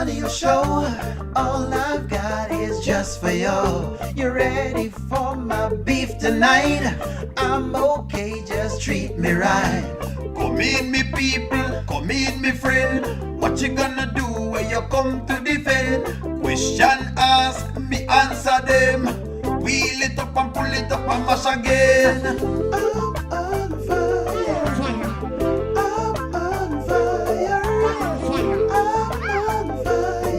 O'Neil Show. All I've got is just for you. You ready for my beef tonight? I'm okay, just treat me right. Come in, me people, come in, me friend. What you gonna do when you come to defend? Question ask, me answer them. Wheel it up and pull it up and mash again. I'm on fire. I'm on fire. I'm on fire.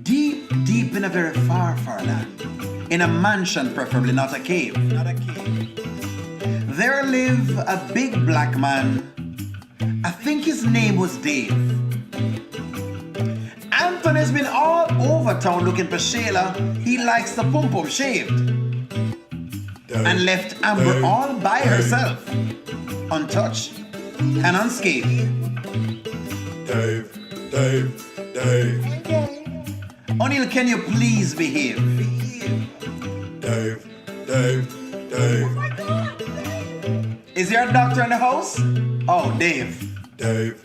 Deep, deep in a very far, far land, in a mansion, preferably not a cave, there live a big black man. I think his name was Dave. Anthony's been all over town looking for Shayla. He likes the pum-pum shaved. And left Amber all by herself, untouched and unscathed. Dave. O'Neil, can you please behave? Dave. Is there a doctor in the house? Oh, Dave. Dave.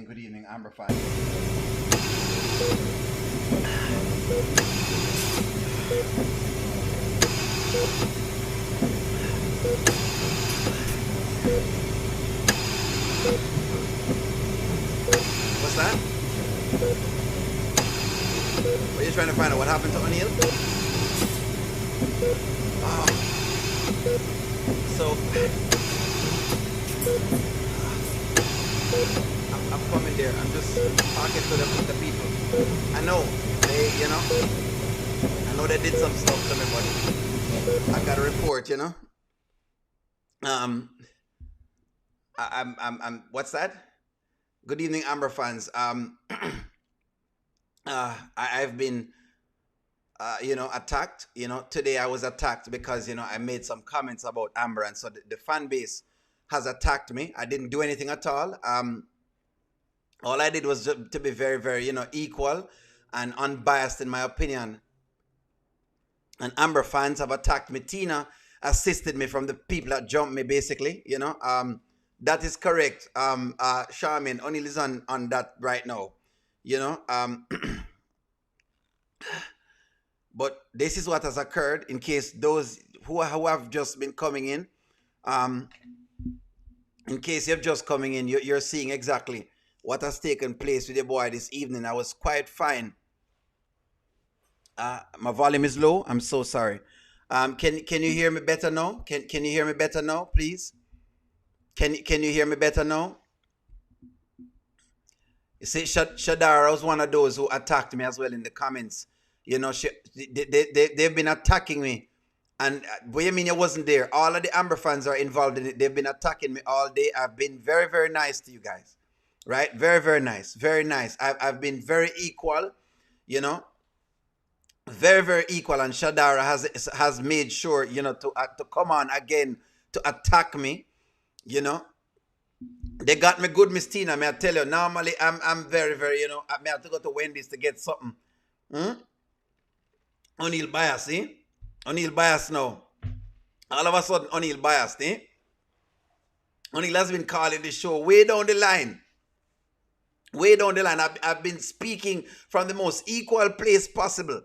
Good evening, Amber Fine. What's that? Are you trying to find out what happened to O'Neil? So I'm coming there. I'm just talking to the people. I know they, I know they did some stuff to me, but I got a report, I'm what's that? Good evening, Amber fans. I've been attacked. Today I was attacked because I made some comments about Amber, and so the fan base has attacked me. I didn't do anything at all. All I did was to be very, very, equal and unbiased in my opinion. And Amber fans have attacked me. Tina assisted me from the people that jumped me, basically, that is correct. Charmin, O'Neil is on that right now, But this is what has occurred, in case those who have just been coming in, in case you're just coming in, you're seeing exactly what has taken place with your boy this evening. I was quite fine. My volume is low. I'm so sorry. Can you hear me better now? Can you hear me better now, please? Can you hear me better now? You see, Shadara was one of those who attacked me as well in the comments. They've been attacking me. And what do you mean I wasn't there? All of the Amber fans are involved in it. They've been attacking me all day. I've been very, very nice to you guys. Right? Very, very nice. Very nice. I've been very equal, Very, very equal. And Shadara has made sure, to come on again to attack me, They got me good, Miss Tina. May I tell you, normally I'm very, very, I may have to go to Wendy's to get something. O'Neil bias, eh? O'Neil bias now. All of a sudden, O'Neil biased, eh? O'Neil has been calling the show way down the line. Way down the line. I've been speaking from the most equal place possible.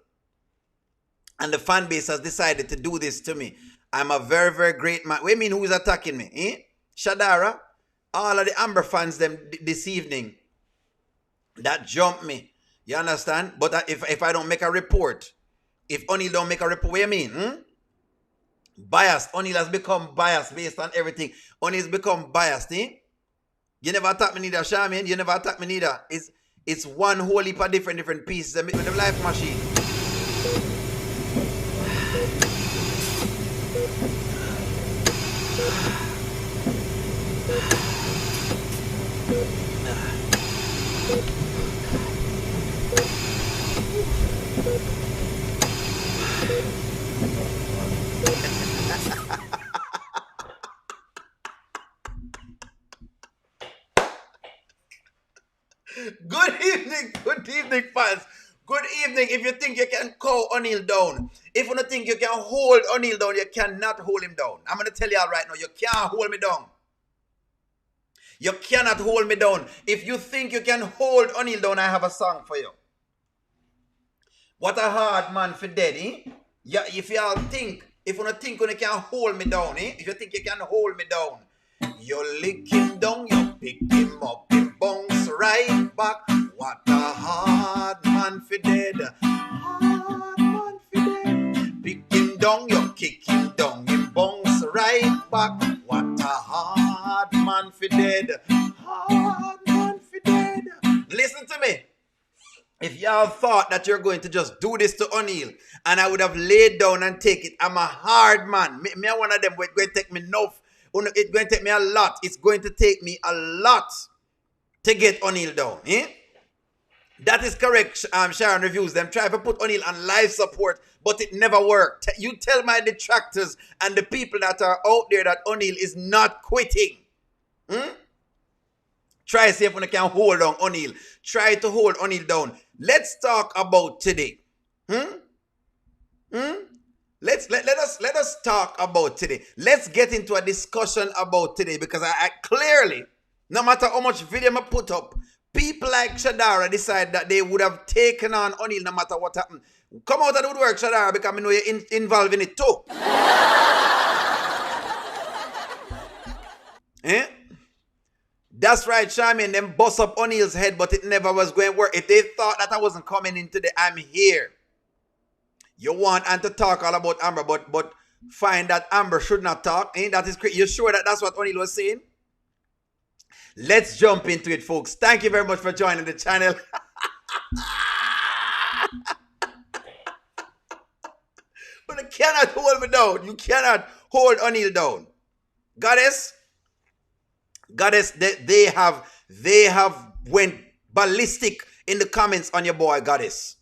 And the fan base has decided to do this to me. I'm a very, very great man. What do you mean who is attacking me? Eh? Shadara, all of the Amber fans them this evening that jumped me. You understand? But if I don't make a report, if O'Neil don't make a report, what do you mean? Biased. O'Neil has become biased based on everything. O'Neil's become biased, eh? You never attack me neither, Shaman. You never attack me neither. It's one whole heap of different pieces with the life machine. Good evening, fans. Good evening. If you think you can cow O'Neil down, if you don't think you can hold O'Neil down, you cannot hold him down. I'm going to tell you all right now, you can't hold me down. You cannot hold me down. If you think you can hold O'Neil down, I have a song for you. What a hard man for dead, eh? Yeah, if you all think, if you don't think you can hold me down, eh? If you think you can hold me down, you lick him down, you pick him up, he bounce right back. What a hard man for dead. Hard man for dead. Pick him down, you kick him down, he bounce right back. What a hard man for dead. Hard man for dead. Listen to me. If y'all thought that you're going to just do this to O'Neil and I would have laid down and take it, I'm a hard man. Me one of them, it's going to take me enough. It's going to take me a lot. It's going to take me a lot to get O'Neil down. Eh? That is correct, Sharon Reviews. Them try to put O'Neil on life support, but it never worked. You tell my detractors and the people that are out there that O'Neil is not quitting. Try to see if we can hold on O'Neil. Try to hold O'Neil down. Let's talk about today. Let us talk about today. Let's get into a discussion about today because I clearly, no matter how much video I put up, people like Shadara decide that they would have taken on O'Neil no matter what happened. Come out of the woodwork, Shadara, because I know you're involved in it too. Eh? That's right, Shaman. Them bust up O'Neil's head, but it never was going to work. If they thought that I wasn't coming in today, I'm here. You want and to talk all about Amber, but find that Amber should not talk. Ain't that is crazy? You sure that that's what O'Neil was saying? Let's jump into it, folks. Thank you very much for joining the channel. But you cannot hold me down. You cannot hold O'Neil down. Goddess, they have went ballistic in the comments on your boy Goddess.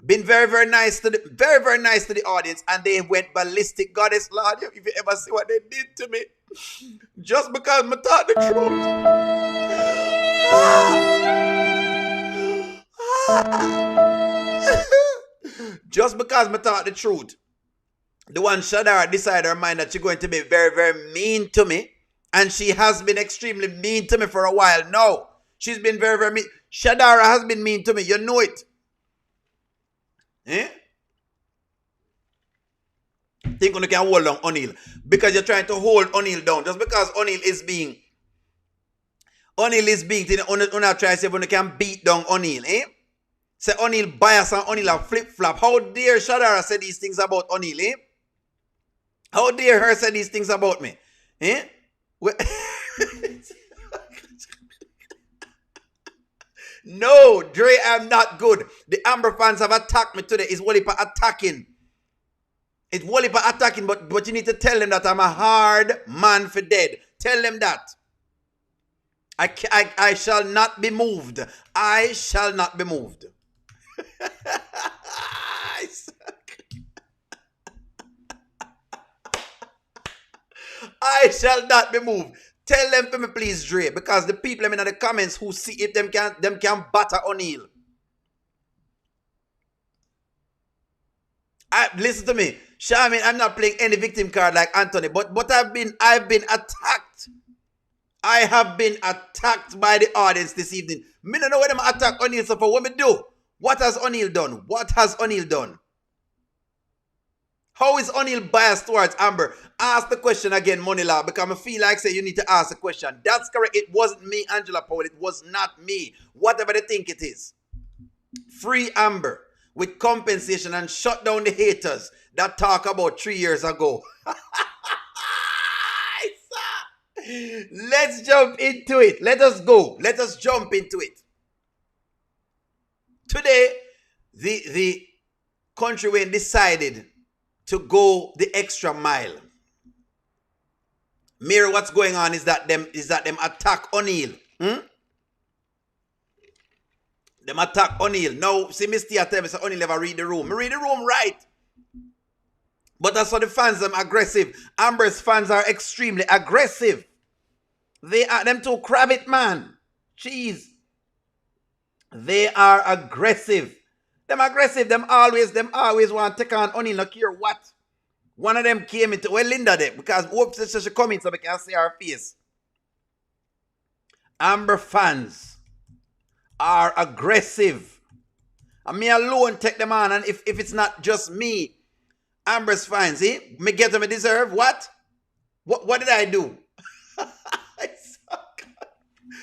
Been very nice to the audience, and they went ballistic. Goddess, Lord, if you ever see what they did to me, just because I thought the truth. Just because I thought the truth. The one Shadara decided her mind that she's going to be very mean to me. And she has been extremely mean to me for a while. No, she's been very mean. Shadara has been mean to me. You know it. Eh? Think you can hold on O'Neil. Because you're trying to hold O'Neil down. Just because O'Neil is being trying to say when you can beat down O'Neil. Eh? Say O'Neil bias and O'Neil a flip-flop. How dare Shadara say these things about O'Neil? Eh? How dare her say these things about me? Eh? No, Dre, I'm not good. The Amber fans have attacked me today. It's Wolipa attacking. It's Wolipa attacking, but you need to tell them that I'm a hard man for dead. Tell them that. I shall not be moved. I shall not be moved. I shall not be moved. Tell them for me, please, Dre, because the people in the comments who see if them can batter O'Neil. Listen to me, Shaman. I'm not playing any victim card like Anthony, but I've been attacked. I have been attacked by the audience this evening. Me don't know what them attack O'Neil so for. What me do? What has O'Neil done? What has O'Neil done? How is O'Neil biased towards Amber? Ask the question again, Moneyla, because I feel like say you need to ask the question. That's correct. It wasn't me, Angela Powell. It was not me. Whatever they think it is. Free Amber. with compensation and shut down the haters that talk about 3 years ago. Let's jump into it. Let us go. Let us jump into it. Today, the Kountry Wayne decided to go the extra mile. Mirror, what's going on is that them attack Oneil. Them attack Oneil. Now, see me stay at them, say Oneil never read the room. I read the room right. But that's why the fans them aggressive. Amber's fans are extremely aggressive. They are them too crab it, man. Jeez. They are aggressive. Them aggressive. Them always want to take on Oneil, no care what. One of them came into, well, Linda there, because hope she come in so we can see her face. Amber fans are aggressive. And me alone take them on, and if it's not just me, Amber's fans, me get them, I deserve what? What did I do?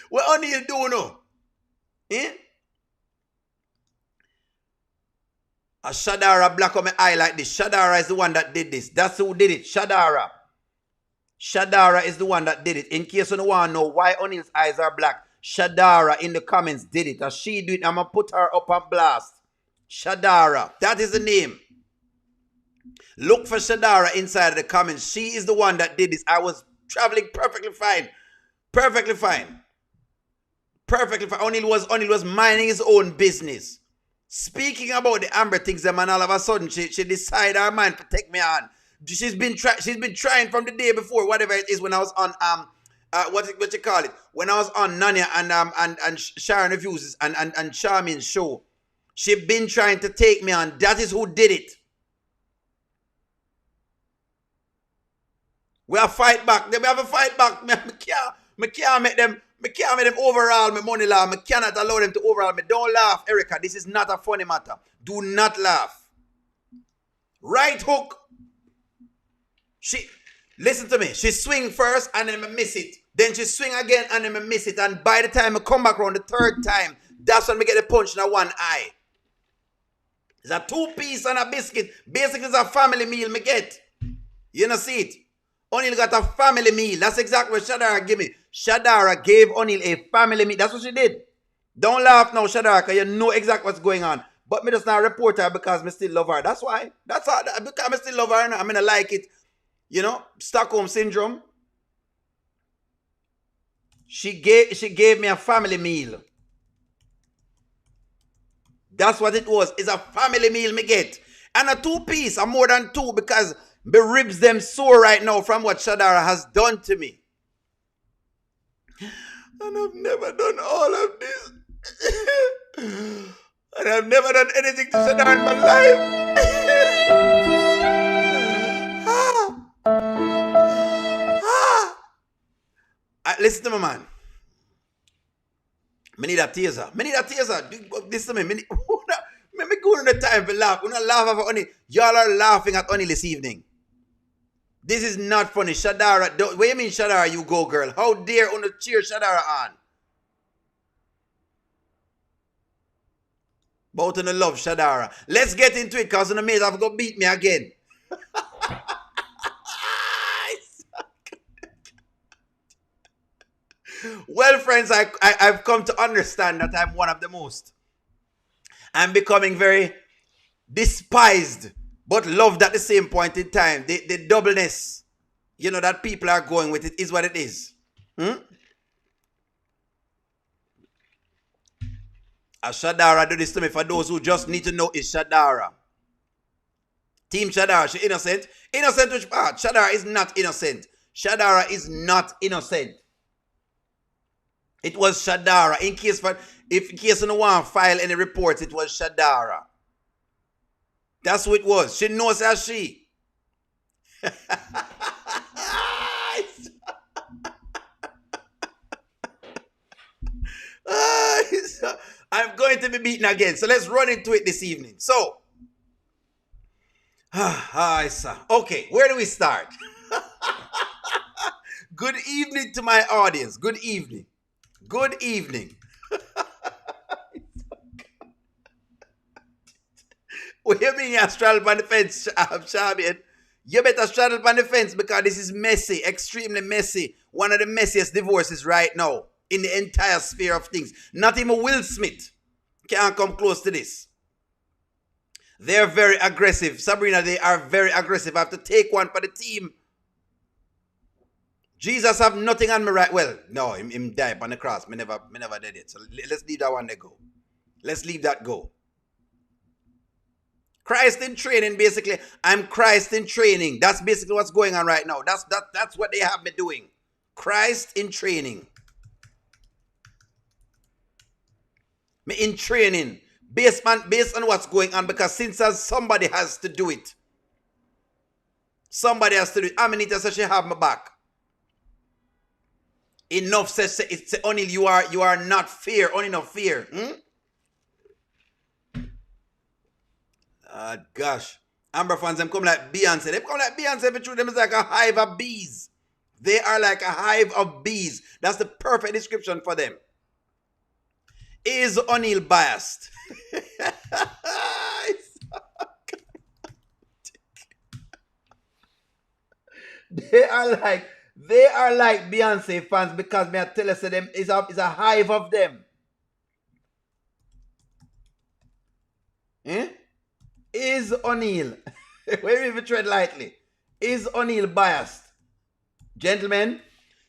What Oneil do now? A Shadara black on my eye like this. Shadara is the one that did this. That's who did it. Shadara. Shadara is the one that did it. In case you don't want to know why Oneil's eyes are black, Shadara in the comments did it. As she did it, I'm going to put her up on blast. Shadara. That is the name. Look for Shadara inside of the comments. She is the one that did this. I was traveling perfectly fine. Perfectly fine. Perfectly fine. Oneil was minding his own business. Speaking about the Amber things, and all of a sudden she decided her mind to take me on. She's been trying from the day before, whatever it is, when I was on what you call it? When I was on Nanya and Sharon Reviews and Charmin's show. She been trying to take me on. That is who did it. We have fight back. We have a fight back. Me can't make them overall my money law. I cannot allow them to overall me. Don't laugh, Erica. This is not a funny matter. Do not laugh. Right hook. Listen to me. She swing first and then I miss it. Then she swing again and then I miss it. And by the time I come back around the third time, that's when I get the punch in one eye. It's a 2-piece and a biscuit. Basically, it's a family meal me get. You know see it? Oneil got a family meal. That's exactly what Shadara gave me. Shadara gave Oneil a family meal. That's what she did. Don't laugh now, Shadara, because you know exactly what's going on. But me just not report her because I still love her. That's why. That's all. Because I still love her. I mean, I like it. You know, Stockholm Syndrome. She gave me a family meal. That's what it was. It's a family meal me get. And a 2-piece. I'm more than 2 because my ribs them sore right now from what Shadara has done to me. And I've never done all of this. And I've never done anything to Shadara in my life. Listen to me, man. I need a taser. Listen to me. Me go on the time for laugh. We're not laughing for Oneil. Y'all are laughing at Oneil this evening. This is not funny. Shadara, what do you mean Shadara you go, girl? How dare on the cheer Shadara on? Bout on the love Shadara. Let's get into it because on the mate have to beat me again. Well, friends, I've come to understand that I'm one of the most. I'm becoming very despised, but loved at the same point in time. The doubleness, you know, that people are going with it is what it is. Shadara do this to me. For those who just need to know, is Shadara. Team Shadara, she innocent. Innocent which part? Shadara is not innocent. Shadara is not innocent. It was Shadara. In case you don't want to file any reports, it was Shadara. That's who it was. She knows as she. I'm going to be beaten again. So let's run into it this evening. So, okay, where do we start? Good evening to my audience. Good evening. Good evening. What you mean you straddle on the fence, Shabian? You better straddle on the fence because this is messy, extremely messy. One of the messiest divorces right now in the entire sphere of things. Not even Will Smith can come close to this. They're very aggressive. Sabrina, they are very aggressive. I have to take one for the team. Jesus have nothing on me right. Well, no, him died on the cross. Me never did it. So let's leave that one there go. Let's leave that go. Christ in training, basically. I'm Christ in training. That's basically what's going on right now. That's what they have me doing. Christ in training. Me in training. Based on what's going on, because since somebody has to do it. Somebody has to do it. Aminita says she have my back. Enough says it's only you are not fear, only no fear. Gosh. Amber fans, them come like Beyonce. They come like Beyonce, but true, them is like a hive of bees. They are like a hive of bees. That's the perfect description for them. Is Oneil biased? They are like Beyonce fans because me I tell you, them is a hive of them. Is Oneil, where we tread lightly, is Oneil biased? Gentlemen,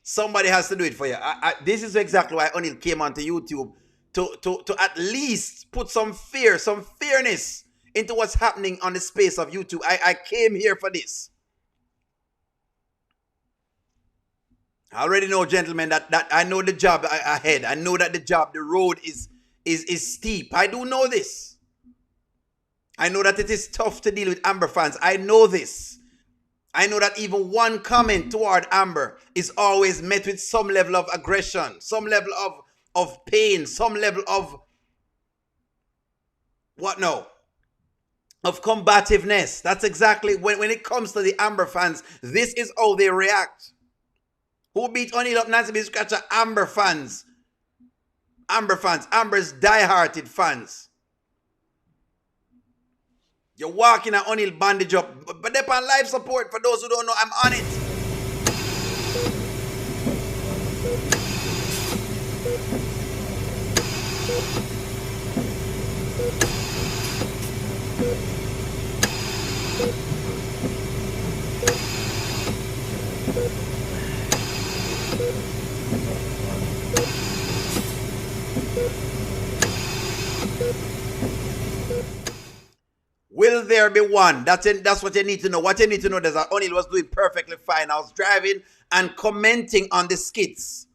somebody has to do it for you. This is exactly why Oneil came onto YouTube to at least put some fear, some fairness into what's happening on the space of YouTube. I came here for this. I already know, gentlemen, that I know the job ahead. I know that the road is steep. I do know this. I know that it is tough to deal with Amber fans. I know this. I know that even one comment toward Amber is always met with some level of aggression, some level of pain, some level of what now? Of combativeness. That's exactly when it comes to the Amber fans, this is how they react. Who beat Oneil up Nancy B. Scratcher? Amber fans. Amber fans. Amber's die-hearted fans. You're walking an Oneil bandage up. But they're on life support. For those who don't know, I'm on it. Will there be one? That's what you need to know. What you need to know is that Oneil was doing perfectly fine. I was driving and commenting on the skits.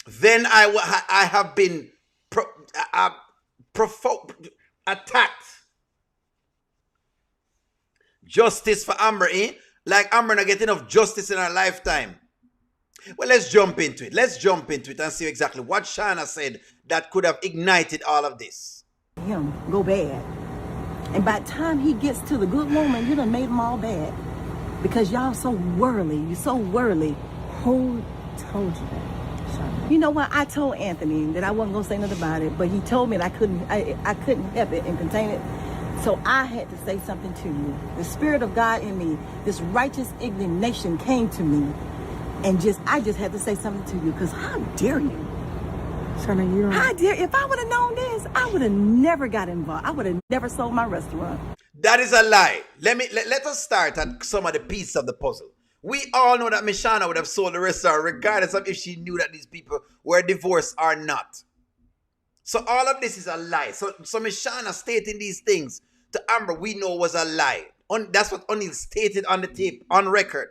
Then I have been attacked. Justice for Amber, eh? Like Amber not get enough justice in her lifetime. Well, let's jump into it. Let's jump into it and see exactly what Shana said that could have ignited all of this. Him go bad. And by the time he gets to the good woman, you done made them all bad. Because y'all so worldly. You so worldly. Who told you that? You know what? I told Anthony that I wasn't going to say nothing about it. But he told me that I couldn't help it and contain it. So I had to say something to you. The Spirit of God in me, this righteous indignation came to me. And I just had to say something to you. Because how dare you? Shana, you How dare, if I would have known this, I would have never got involved. I would have never sold my restaurant. That is a lie. Let us start at some of the pieces of the puzzle. We all know that Mishana would have sold the restaurant regardless of if she knew that these people were divorced or not. So all of this is a lie. So Mishana stating these things to Amber, we know was a lie. That's what Oneil stated on the tape, on record.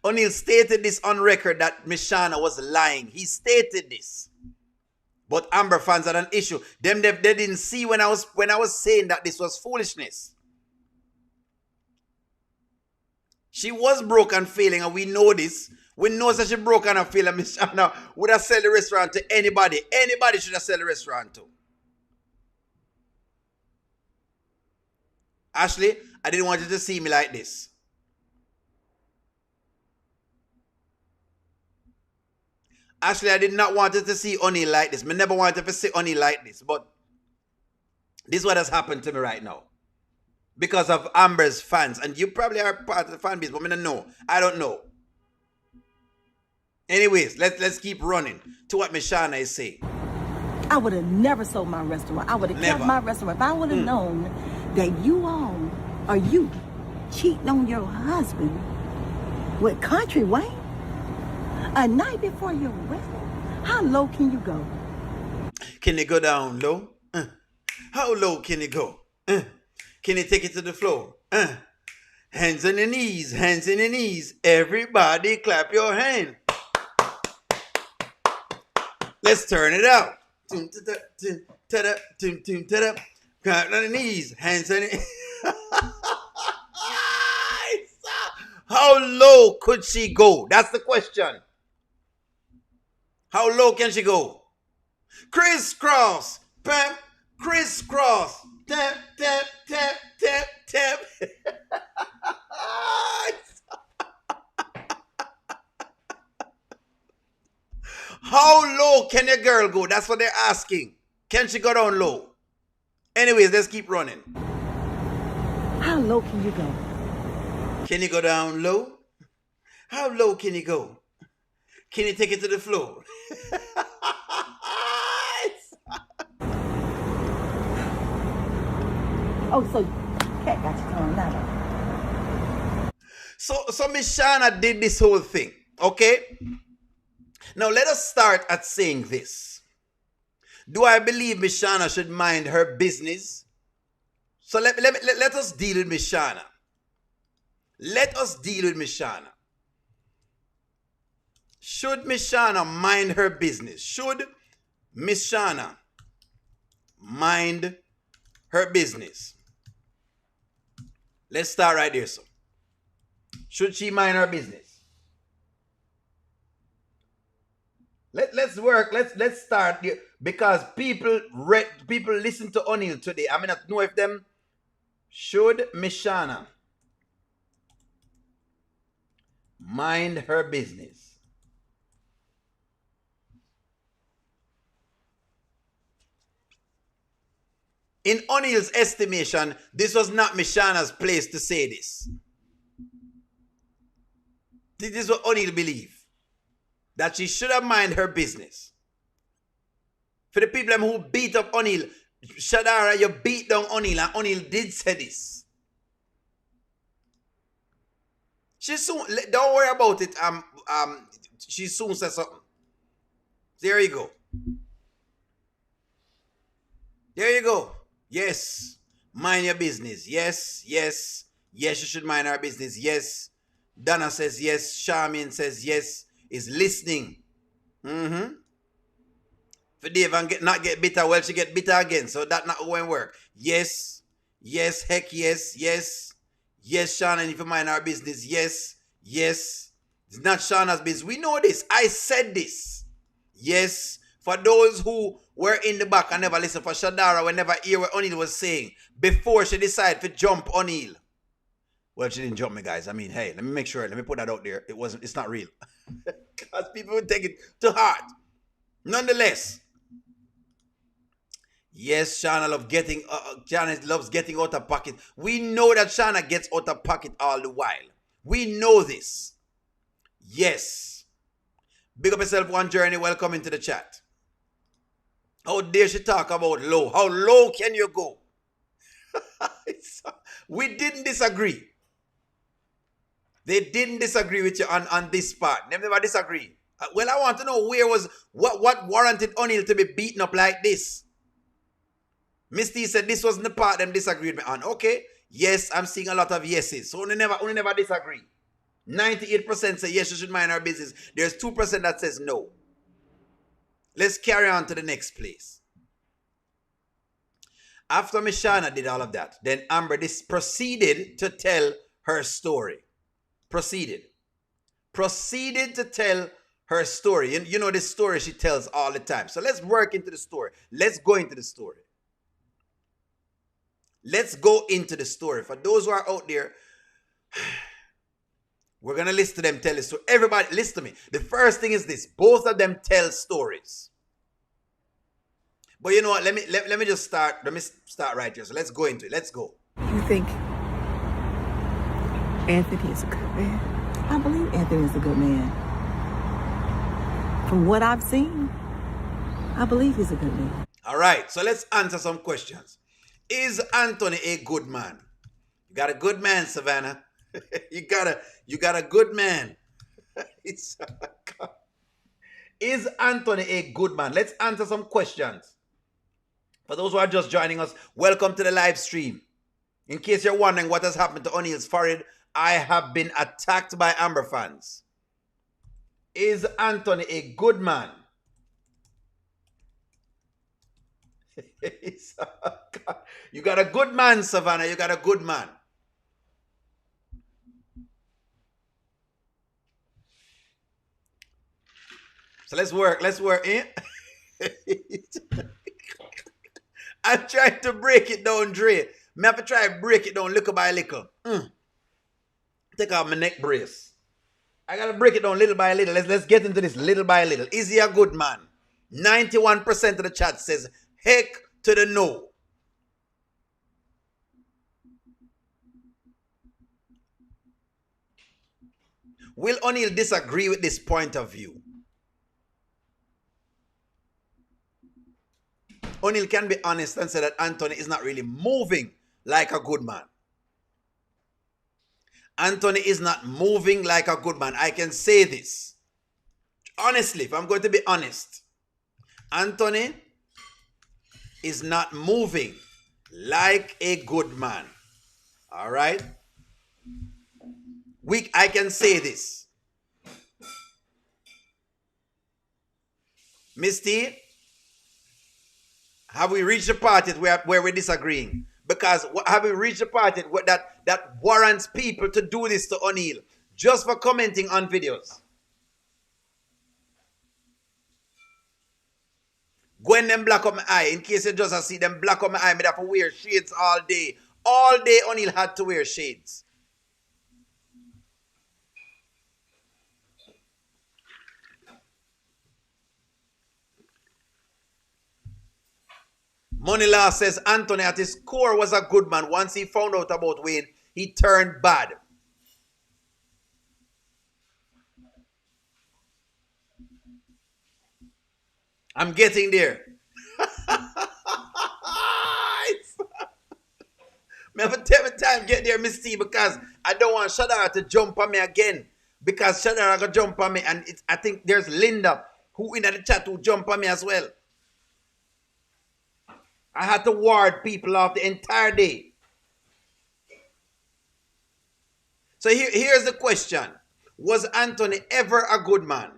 Oneil stated this on record that Mishana was lying. He stated this. But Amber fans had an issue. They didn't see when I was saying that this was foolishness. She was broke and failing, and we know this. We know that she broke and failing. Mishana would have sold the restaurant to anybody. Anybody should have sold the restaurant to. Ashley, I didn't want you to see me like this. Ashley, I did not want her to see Oneil like this. I never wanted to see Oneil like this. But This is what has happened to me right now. Because of Amber's fans. And you probably are part of the fan base, but I don't know. I don't know. Anyways, let's keep running to what Mishana is saying. I would have never sold my restaurant. I would have kept my restaurant. If I would have known that you cheating on your husband with Kountry Wayne a night before your wedding, how low can you go? Can you go down low? How low can you go? Can you take it to the floor? Hands on your knees, hands on your knees. Everybody clap your hand. Let's turn it out. Clap on the knees, hands on your How low could she go? That's the question. How low can she go? Crisscross, bam, crisscross, tap, tap, tap, tap, tap. How low can a girl go? That's what they're asking. Can she go down low? Anyways, let's keep running. How low can you go? Can you go down low? How low can you go? Can you take it to the floor? Oh, so cat got you tongue now. So Mishana did this whole thing, okay? Now let us start at saying this. Do I believe Mishana should mind her business? So let us deal with Mishana. Let us deal with Mishana. Should Mishana mind her business? Should Mishana mind her business? Let's start right there, so. Should she mind her business? Let's work. Let's start there because people listen to Oneil today. I mean, not know if them should Mishana mind her business. In Oneil's estimation, this was not Mishana's place to say this. This is what Oneil believed. That she should have mind her business. For the people who beat up Oneil, Shadara, you beat down Oneil, and Oneil did say this. She soon, don't worry about it. She soon says something. There you go. There you go. Yes, mind your business. Yes, yes, yes, you should mind our business. Yes, Donna says yes. Charmin says yes. Is listening. For Dave and not get bitter, well, she get bitter again. So that not going to work. Yes. Yes. Heck yes. Yes. Yes, Shana, if you mind our business. Yes. Yes. It's not Shana's business. We know this. I said this. Yes. For those who were in the back and never listened, for Shadara, we never hear what Oneil was saying before she decided to jump Oneil. Well, she didn't jump me, guys. I mean, hey, let me make sure. Let me put that out there. It's not real. Because people would take it to heart. Nonetheless, yes, Shana loves getting out of pocket. We know that Shana gets out of pocket all the while. We know this. Yes. Big up yourself, One Journey. Welcome into the chat. How dare she talk about low? How low can you go? We didn't disagree. They didn't disagree with you on this part. They never disagree. Well, I want to know what warranted Oneil to be beaten up like this. Misty said this wasn't the part them disagreed with me on. Okay, yes, I'm seeing a lot of yeses. So only never disagree. 98% say yes, you should mind our business. There's 2% that says no. Let's carry on to the next place. After Mishana did all of that, then Amber proceeded to tell her story. Proceeded to tell her story. You know this story she tells all the time. So let's work into the story. Let's go into the story. Let's go into the story. For those who are out there, we're going to listen to them tell a story. Everybody, listen to me. The first thing is this. Both of them tell stories. But you know what? Let me just start. Let me start right here. So let's go into it. Let's go. You think Anthony is a good man? I believe Anthony is a good man. From what I've seen, I believe he's a good man. All right. So let's answer some questions. Is Anthony a good man? You got a good man, Savannah. you got a good man. Is Anthony a good man? Let's answer some questions. For those who are just joining us, welcome to the live stream. In case you're wondering what has happened to Oneil's forehead, I have been attacked by Amber fans. Is Anthony a good man? You got a good man, Savannah. You got a good man. So let's work. Let's work. Eh? I'm trying to break it down, Dre. Me have to try to break it down little by little. Take off my neck brace. I gotta break it down little by little. Let's get into this little by little. Is he a good man? 91% of the chat says heck to the no. Will Oneil disagree with this point of view? Oneil can be honest and say that Anthony is not really moving like a good man. Anthony is not moving like a good man. I can say this. Honestly, if I'm going to be honest, Anthony is not moving like a good man. All right? I can say this. Miss T, have we reached a part where we're disagreeing? Because have we reached a part that warrants people to do this to Oneil just for commenting on videos? When them black up my eye, in case you just see them black up my eye, me have to wear shades all day. All day Oneil had to wear shades. Moneylaw says Anthony at his core was a good man. Once he found out about Wayne, he turned bad. I'm getting there. Me have to take my time get there, Miss T, because I don't want Shadara to jump on me again. Because Shadara going to jump on me, and I think there's Linda who in the chat who jump on me as well. I had to ward people off the entire day. So here's the question. Was Anthony ever a good man?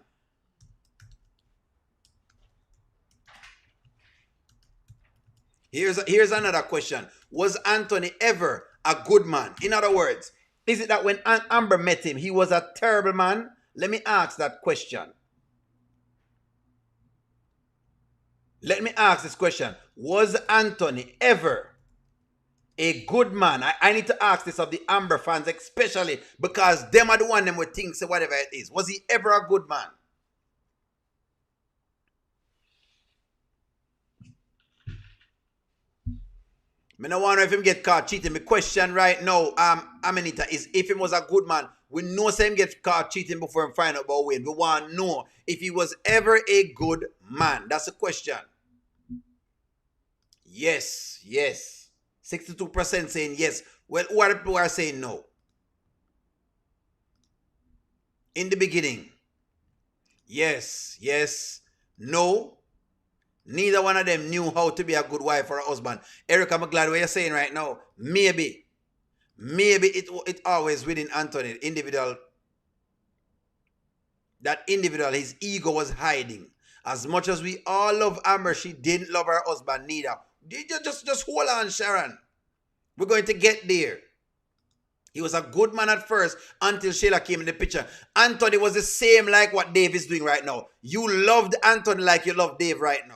Here's another question. Was Anthony ever a good man? In other words, is it that when Amber met him, he was a terrible man? Let me ask that question. Let me ask this question. Was Anthony ever a good man? I need to ask this of the Amber fans especially because them are the one them would think so whatever it is. Was he ever a good man? I don't wonder if him get caught cheating. My question right now, Amanita, is if he was a good man, we know him get caught cheating before him find out about Wayne. We want to know if he was ever a good man. That's the question. Yes, yes. 62% saying yes. Well, who are the people who are saying no? In the beginning. Yes, yes, no. Neither one of them knew how to be a good wife or a husband. Erica, I'm glad what you're saying right now. Maybe it always within Anthony, individual. That individual, his ego was hiding. As much as we all love Amber, she didn't love her husband neither. Just hold on, Sharon. We're going to get there. He was a good man at first until Sheila came in the picture. Anthony was the same like what Dave is doing right now. You loved Anthony like you love Dave right now.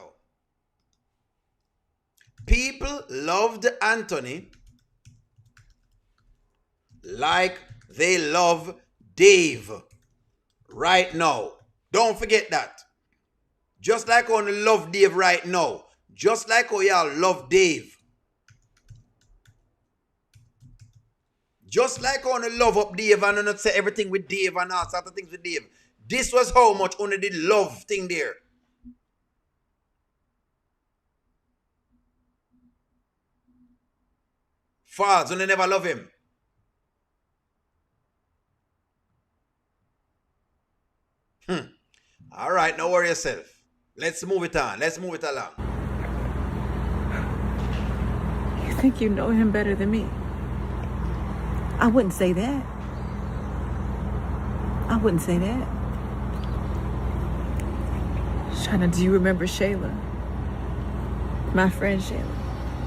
People loved Anthony like they love Dave right now. Don't forget that. Just like on love Dave right now, Just like how y'all love Dave. Just like how you love up Dave and not say everything with Dave and all sorts of things with Dave. This was how much only did love thing there. False, only never love him. All right, now worry yourself. Let's move it on. Let's move it along. You think you know him better than me? I wouldn't say that. I wouldn't say that. Shana, do you remember Shayla? My friend Shayla.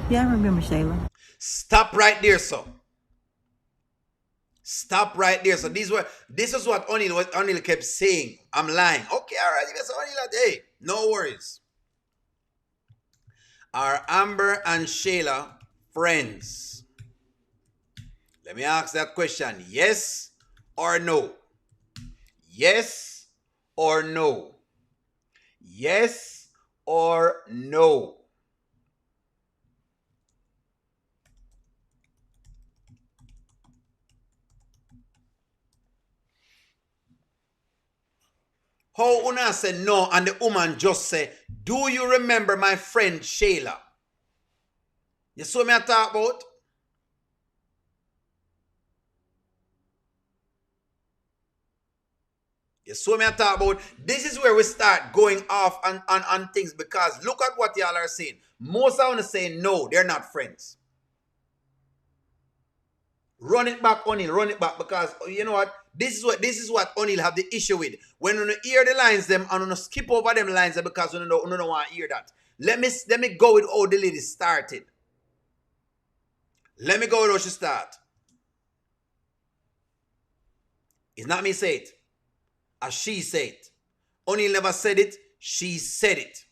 Yeah, I remember Shayla. Stop right there, so. Stop right there. So this is what Oneil kept saying. I'm lying. Okay, all right. Yes, Oneil, hey, no worries. Are Amber and Shayla friends? Let me ask that question. Yes or no? Yes or no? Yes or no? How Una said no and the woman just say, do you remember my friend Shayla? You saw me I talk about? You saw me I talk about? This is where we start going off on things because look at what y'all are saying. Most of them saying no, they're not friends. Run it back, Oneil, run it back because you know what? This is what Oneil have the issue with. When you hear the lines them and you skip over them lines because you don't want to hear that. Let me go with how the lady started. Let me go with how she start. It's not me say it. As she said it. Oneil never said it. She said it.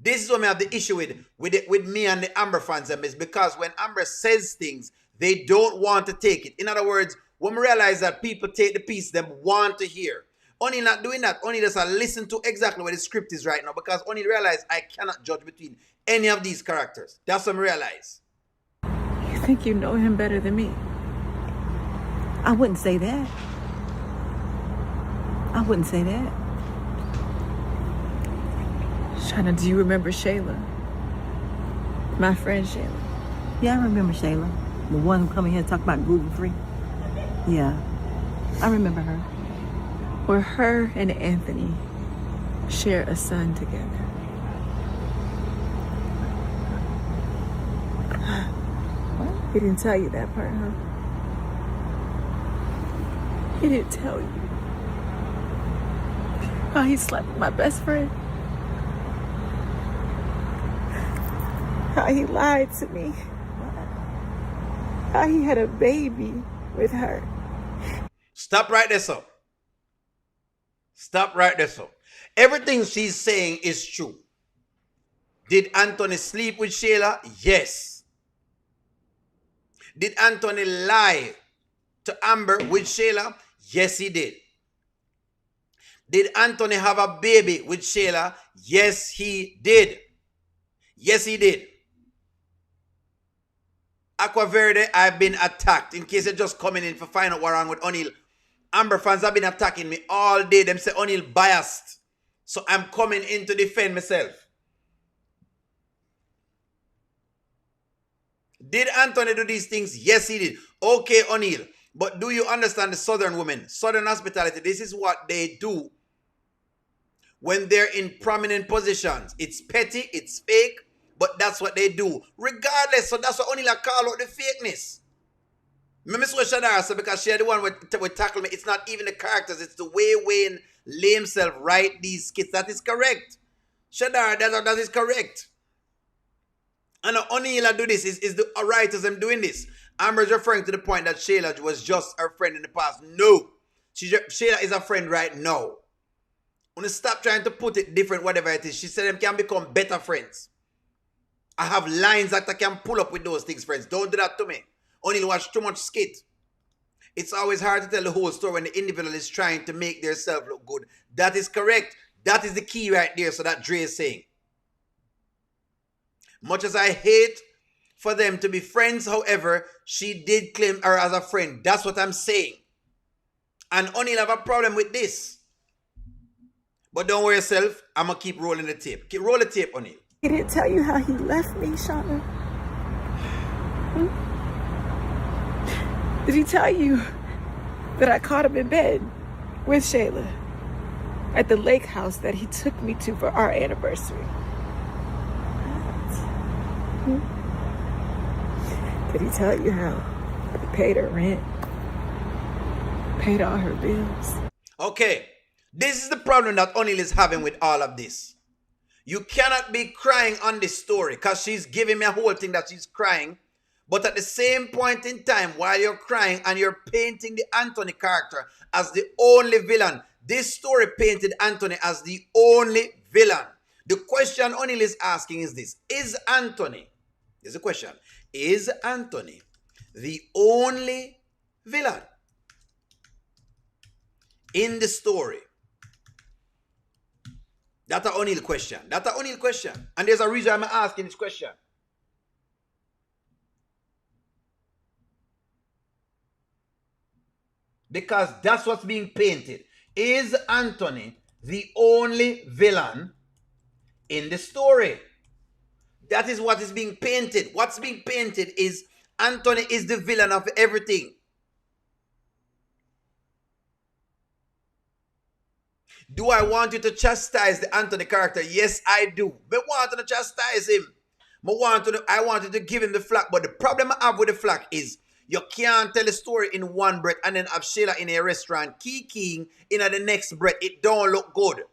This is what I have the issue with me and the Amber fans. Is because when Amber says things, they don't want to take it. In other words, when we realize that people take the piece they want to hear. Oneil not doing that. Oneil just listen to exactly what the script is right now because Oneil realize I cannot judge between any of these characters. That's what I realize. You think you know him better than me? I wouldn't say that. I wouldn't say that. Shana, do you remember Shayla? My friend Shayla. Yeah, I remember Shayla. The one who come in here and talk about gluten-free. Yeah, I remember her. Where her and Anthony share a son together. What? He didn't tell you that part, huh? He didn't tell you. How he slept with my best friend. How he lied to me. How he had a baby with her. Stop right there, so. Stop right there, so. Everything she's saying is true. Did Anthony sleep with Shayla? Yes. Did Anthony lie to Amber with Shayla? Yes, he did. Did Anthony have a baby with Shayla? Yes, he did. Yes, he did. Aqua Verde, I've been attacked. In case you're just coming in for find out what's wrong with Oneil. Amber fans have been attacking me all day. Them say Oneil biased. So I'm coming in to defend myself. Did Anthony do these things? Yes, he did. Okay, Oneil. But do you understand the Southern women? Southern hospitality, this is what they do when they're in prominent positions. It's petty, it's fake, but that's what they do. Regardless, so that's what Oneil call out the fakeness. Remember what Shadara said because she had the one with tackle me. It's not even the characters, it's the way Wayne lay himself write these skits. That is correct. Shadara, that is correct. And Oneil do this, is the writers them doing this. Amber's referring to the point that Shayla was just her friend in the past. No. Shayla is a friend right now. When you stop trying to put it different, whatever it is, she said them can become better friends. I have lines that I can pull up with those things, friends. Don't do that to me. Oneil watch too much skit. It's always hard to tell the whole story when the individual is trying to make themselves look good. That is correct. That is the key right there. So that Dre is saying. Much as I hate for them to be friends, however, she did claim her as a friend. That's what I'm saying. And Oneil have a problem with this. But don't worry yourself, I'm going to keep rolling the tape. Roll the tape, Oneil. He didn't tell you how he left me, Shana. Did he tell you that I caught him in bed with Shayla at the lake house that he took me to for our anniversary? Did he tell you how he paid her rent, paid all her bills? Okay, this is the problem that Oneil is having with all of this. You cannot be crying on this story because she's giving me a whole thing that she's crying. But at the same point in time, while you're crying and you're painting the Anthony character as the only villain, this story painted Anthony as the only villain. The question Oneil is asking is this. Is Anthony, here's the question, is Anthony the only villain in the story? That's an Oneil question. That's an Oneil question. And there's a reason I'm asking this question. Because that's what's being painted. Is Anthony the only villain in the story? That is what is being painted. What's being painted is Anthony is the villain of everything. Do I want you to chastise the Anthony character? Yes, I do. But I want you to chastise him. I want you to give him the flack. But the problem I have with the flack is you can't tell a story in one breath and then have Shayla in a restaurant kikiing in the next breath. It don't look good.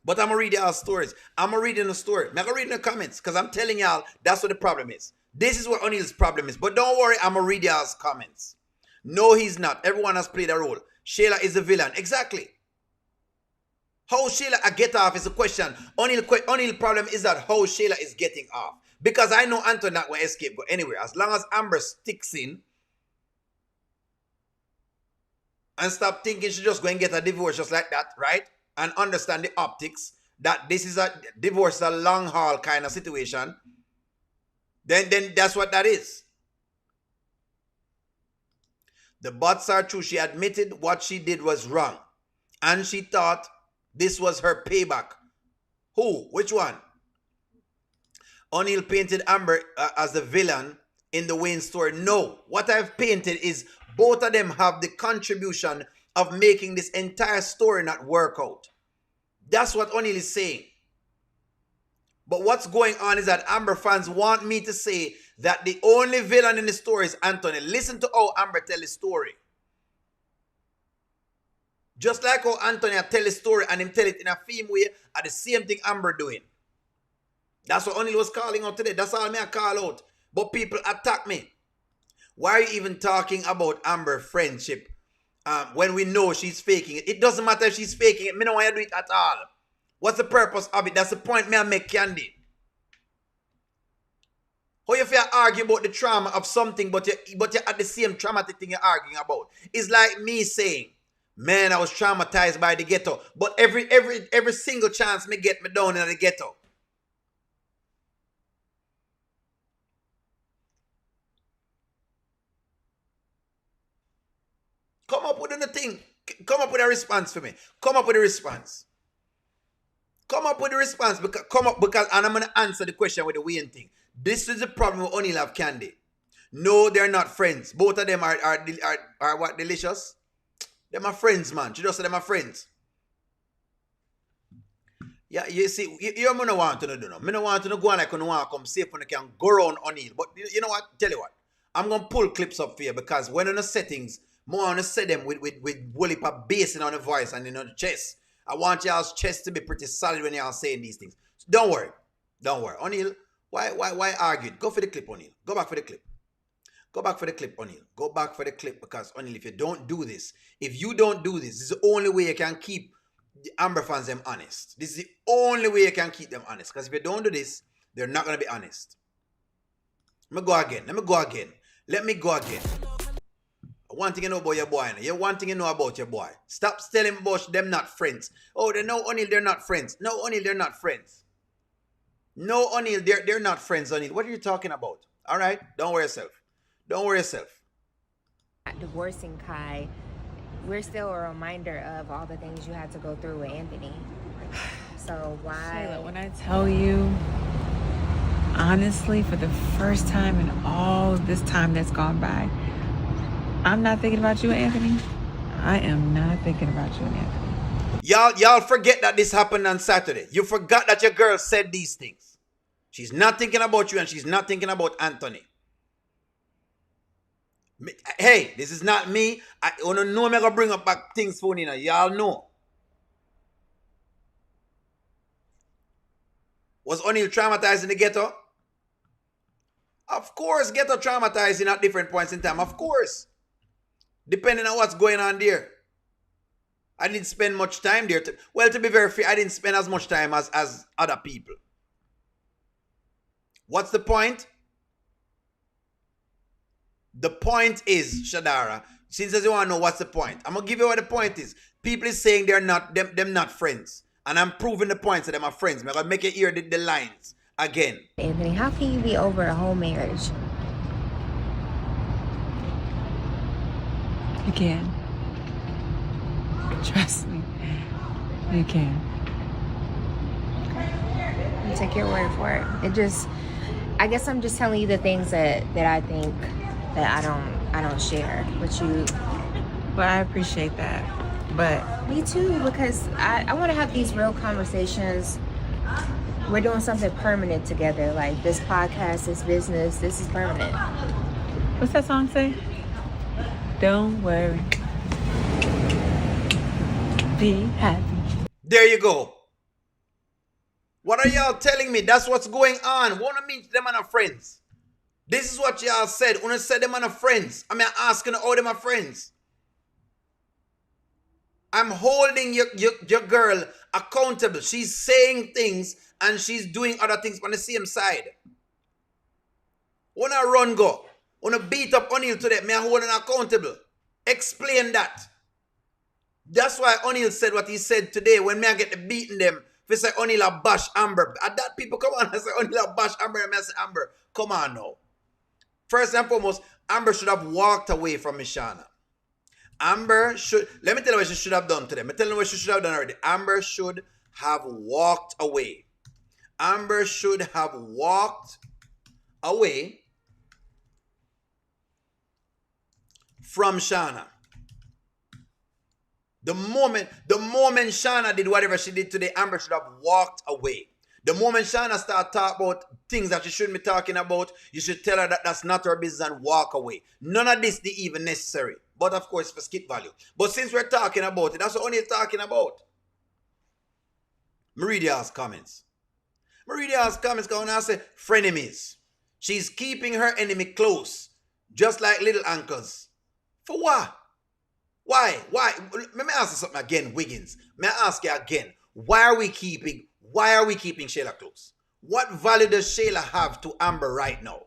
But I'm going to read y'all stories. I'm going to read in the story. I'm going to read in the comments because I'm telling y'all that's what the problem is. This is what Oneil's problem is. But don't worry, I'm going to read y'all's comments. No, he's not. Everyone has played a role. Shayla is the villain. Exactly. How Shayla get off is a question. Oneil's problem is that how Shayla is getting off. Because I know Anthony not going to escape go anywhere. As long as Amber sticks in and stop thinking she's just going to get a divorce just like that, right? And understand the optics that this is a divorce, is a long haul kind of situation. Then that's what that is. The bots are true. She admitted what she did was wrong. And she thought this was her payback. Who? Which one? Oneil painted Amber as the villain in the Wayne story. No. What I've painted is both of them have the contribution of making this entire story not work out. That's what Oneil is saying. But what's going on is that Amber fans want me to say that the only villain in the story is Anthony. Listen to how Amber tell the story. Just like how Anthony tell the story and him tell it in a theme way, are the same thing Amber doing. That's what Oneil was calling out today. That's all me I call out. But people attack me. Why are you even talking about Amber friendship when we know she's faking it? It doesn't matter if she's faking it. Me don't want you to do it at all. What's the purpose of it? That's the point me I make, Candy. How you feel argue about the trauma of something, but you're at the same traumatic thing you're arguing about? It's like me saying, man, I was traumatized by the ghetto, but every single chance me get me down in the ghetto. Come up with a thing. Come up with a response for me. Come up with a response. Come up with a response. Because and I'm going to answer the question with the Wayne thing. This is the problem with Oneil of Candy. No, they're not friends. Both of them are what, delicious? They're my friends, man. She just said they're my friends. Yeah, you see, you don't want to do no. I don't want to go on like I want to come safe when I can go around Oneil. But you know what? Tell you what. I'm going to pull clips up for you because when on the settings, more on the set them with whole heap of bass on the voice and the chest. I want y'all's chest to be pretty solid when y'all saying these things. So don't worry. Don't worry. Oneil, why argue? Go for the clip, Oneil. Go back for the clip. Go back for the clip, Oneil. Go back for the clip because, Oneil, if you don't do this, this is the only way you can keep the Amber fans them honest. This is the only way you can keep them honest. Because if you don't do this, they're not going to be honest. Let me go again. One thing you know about your boy. You one thing you know about your boy. Stop telling about them not friends. Oh, they know Oneil, they're not friends. No, Oneil, they're not friends. No, Oneil, they're not friends, Oneil. What are you talking about? All right? Don't worry yourself. Don't worry yourself. Divorcing Kai, we're still a reminder of all the things you had to go through with Anthony. So why? Shayla, when I tell you, honestly, for the first time in all this time that's gone by, I'm not thinking about you and Anthony. I am not thinking about you and Anthony. Y'all forget that this happened on Saturday. You forgot that your girl said these things. She's not thinking about you and she's not thinking about Anthony. Hey, this is not me. I don't know me gonna bring up back things for you. Y'all know. Was Oneil traumatized in the ghetto? Of course, ghetto traumatizing at different points in time. Of course. Depending on what's going on there. I didn't spend much time there. Well, to be very fair, I didn't spend as much time as other people. What's the point? The point is, Shadara, since you want to know what's the point, I'm going to give you what the point is. People is saying they're not, them not friends. And I'm proving the points that them are friends. I'm going to make you hear the lines again. Anthony, how can you be over a whole marriage? You can. Trust me. You can. I'll take your word for it. I guess I'm just telling you the things that I think that I don't share with you. But I appreciate that. But Me too, because I want to have these real conversations. We're doing something permanent together. Like this podcast, this business, this is permanent. what's that song say? Don't worry. Be happy. There you go. What are y'all telling me? That's what's going on. Wanna meet them and our friends. This is what y'all said. Wanna say them and our friends. I mean, asking all them are friends. I'm holding your girl accountable. She's saying things and she's doing other things on the same side. Wanna run go? Wanna beat up Oneil today? Me holding accountable. Explain that. That's why Oneil said what he said today when me I get the beating them. If I say Oneil a bash Amber. At that people come on and say Oneil a bash Amber. And I say Amber, come on now. First and foremost, Amber should have walked away from Mishana. Amber should, let me tell you what she should have done today. Let me tell you what she should have done already. Amber should have walked away. Amber should have walked away from Shana. The moment Shana did whatever she did today, Amber should have walked away. The moment Shana started talking about things that she shouldn't be talking about, you should tell her that that's not her business and walk away. None of this is even necessary. But of course, for skip value. But since we're talking about it, that's what Oneil talking about. Meridia's comments. Meridia's comments going on say, frenemies. She's keeping her enemy close, just like little uncles. For what? Why? Let me ask you something again, Wiggins. May I ask you again, why are we keeping Shayla close? What value does Shayla have to Amber right now?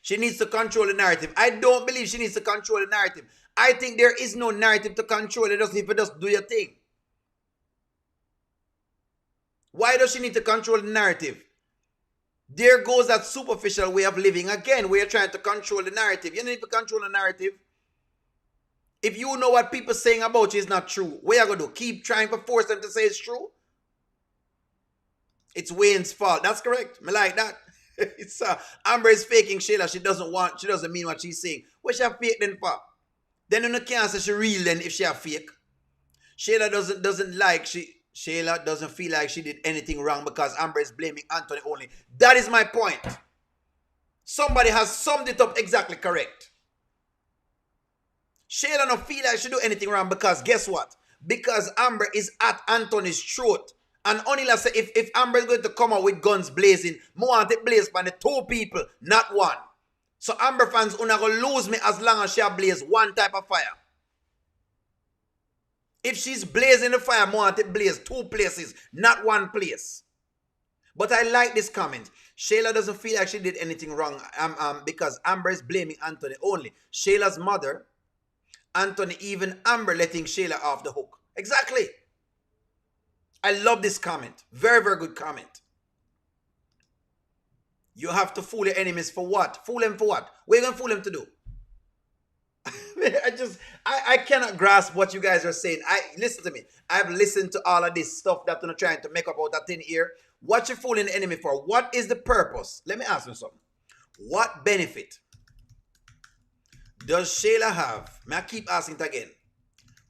She needs to control the narrative. I don't believe she needs to control the narrative. I think there is no narrative to control. It doesn't even just do your thing. Why does she need to control the narrative? There goes that superficial way of living again, where you're trying to control the narrative. You don't need to control the narrative. If you know what people are saying about you is not true, what are you going to do? Keep trying to force them to say it's true? It's Wayne's fault. That's correct. I like that. It's Amber is faking Shayla. She doesn't mean what she's saying. What she have fake then for? Then you can't say she real then if she have fake. Shayla doesn't feel like she did anything wrong because Amber is blaming Anthony only. That is my point. Somebody has summed it up exactly correct. Shayla don't feel like she do anything wrong because guess what? Because Amber is at Anthony's throat. And Oneil say if Amber is going to come out with guns blazing, I want it blaze by the two people, not one. So Amber fans are not going to lose me as long as she blaze one type of fire. If she's blazing the fire, I want it blaze two places, not one place. But I like this comment. Shayla doesn't feel like she did anything wrong because Amber is blaming Anthony only. Shayla's mother, Anthony, even Amber letting Shayla off the hook. Exactly. I love this comment. Very, very good comment. You have to fool your enemies for what? Fool them for what? What are you going to fool them to do? I cannot grasp what you guys are saying. Listen to me. I've listened to all of this stuff that you're trying to make up out of thin ear. What you fooling the enemy for? What is the purpose? Let me ask you something. What benefit does Shayla have? May I keep asking it again?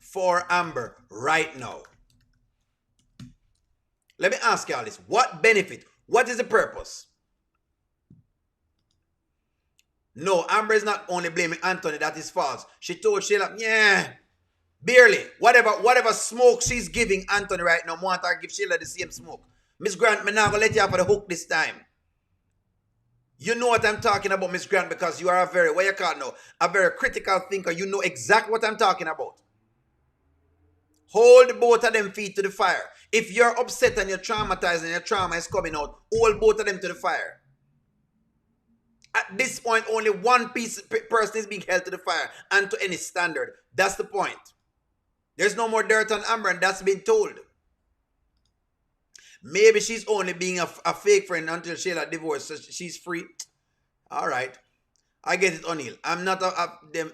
For Amber right now. Let me ask you all this. What benefit? What is the purpose? No, Amber is not only blaming Anthony. That is false. She told Shayla, yeah, barely. Whatever smoke she's giving Anthony right now, I want her to give Shayla the same smoke. Miss Grant, I'm not going to let you off of the hook this time. You know what I'm talking about, Miss Grant, because you are a very, what you call now, a very critical thinker. You know exactly what I'm talking about. Hold both of them feet to the fire. If you're upset and you're traumatized and your trauma is coming out, hold both of them to the fire. At this point, only one person is being held to the fire and to any standard. That's the point. There's no more dirt on Amber, and that's been told. Maybe she's only being a fake friend until Shayla divorced, so she's free. All right. I get it, Oneil. I'm not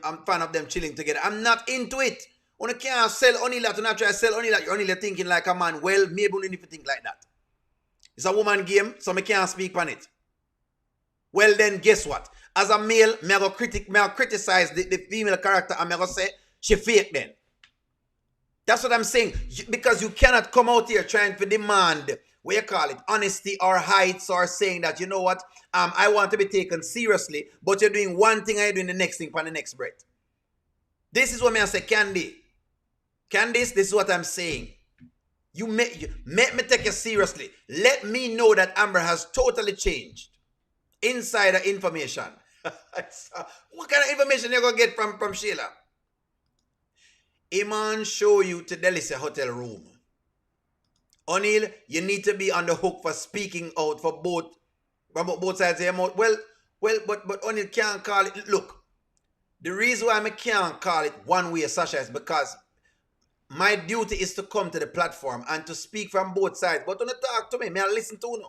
I'm fan of them chilling together. I'm not into it. When you can't sell Oneil that, you not try to sell Oneil that, you're only thinking like a man. Well, maybe you need to think like that. It's a woman game, so I can't speak on it. Well, then, guess what? As a male, may I criticize the female character and I go say, she fake then. That's what I'm saying. Because you cannot come out here trying to demand, what you call it, honesty or heights or saying that, you know what, I want to be taken seriously, but you're doing one thing and you're doing the next thing for the next breath. This is what I say, Candice, this is what I'm saying. You make me take you seriously. Let me know that Amber has totally changed. Insider information. What kind of information you going to get from Shayla? Iman show you to Delicia hotel room. Oneil, you need to be on the hook for speaking out for both sides of your mouth. Well, but Oneil can't call it. Look, the reason why I can't call it one way, Sasha, is because my duty is to come to the platform and to speak from both sides. But when you talk to me, may I listen to you?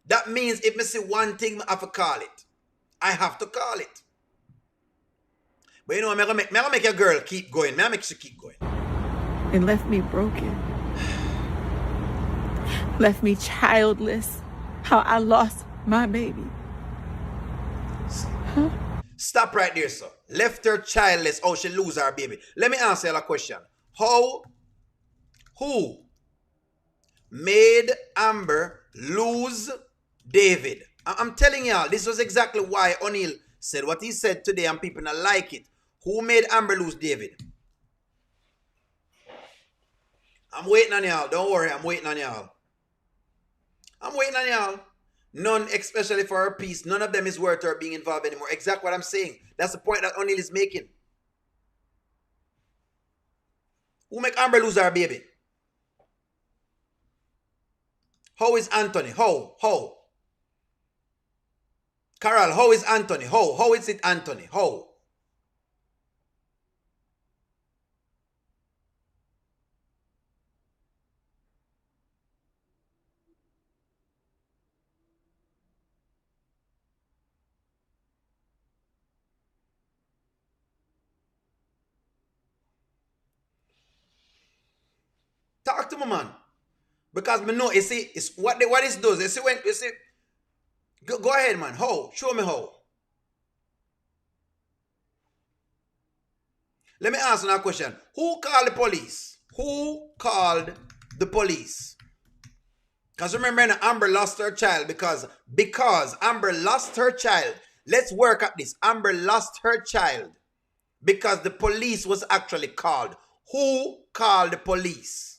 That means if I see one thing, I have to call it. I have to call it. But you know, I'm going to make a girl keep going. I'm going to make she keep going. It left me broken. Left me childless. How I lost my baby. Huh? Stop right there, sir. Left her childless. Oh, she lose her baby. Let me answer you a question. Who made Amber lose David? I'm telling y'all, this was exactly why Oneil said what he said today and people not like it. Who made Amber lose David? I'm waiting on y'all. Don't worry, I'm waiting on y'all. I'm waiting on y'all. None, especially for her peace, none of them is worth her being involved anymore. Exactly what I'm saying. That's the point that Oneil is making. Who make Amber lose her baby? How is Anthony? How? Carol, how is Anthony? How is it Anthony? How? Talk to me, man. Because me know, you see, it's what this does. You see, when you see, go ahead, man. How? Show me how. Let me ask you a question. Who called the police? Who called the police? Because remember, Amber lost her child because Amber lost her child. Let's work at this. Amber lost her child because the police was actually called. Who called the police?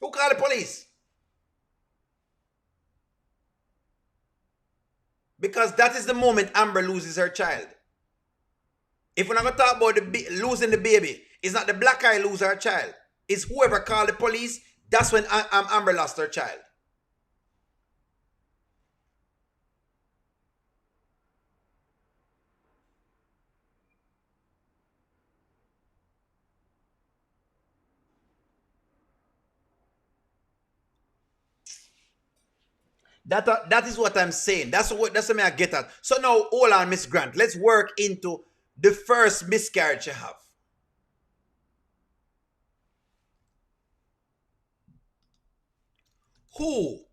Who called the police? Because that is the moment Amber loses her child. If we're not going to talk about losing the baby, it's not the black eye lose her child. It's whoever called the police. That's when Amber lost her child. That is what I'm saying. That's what I get at. So now, hold on, Miss Grant. Let's work into the first miscarriage you have. Who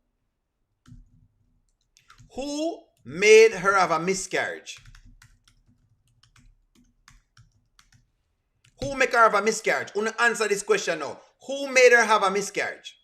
made her have a miscarriage? Who make her have a miscarriage? I want to answer this question now. Who made her have a miscarriage?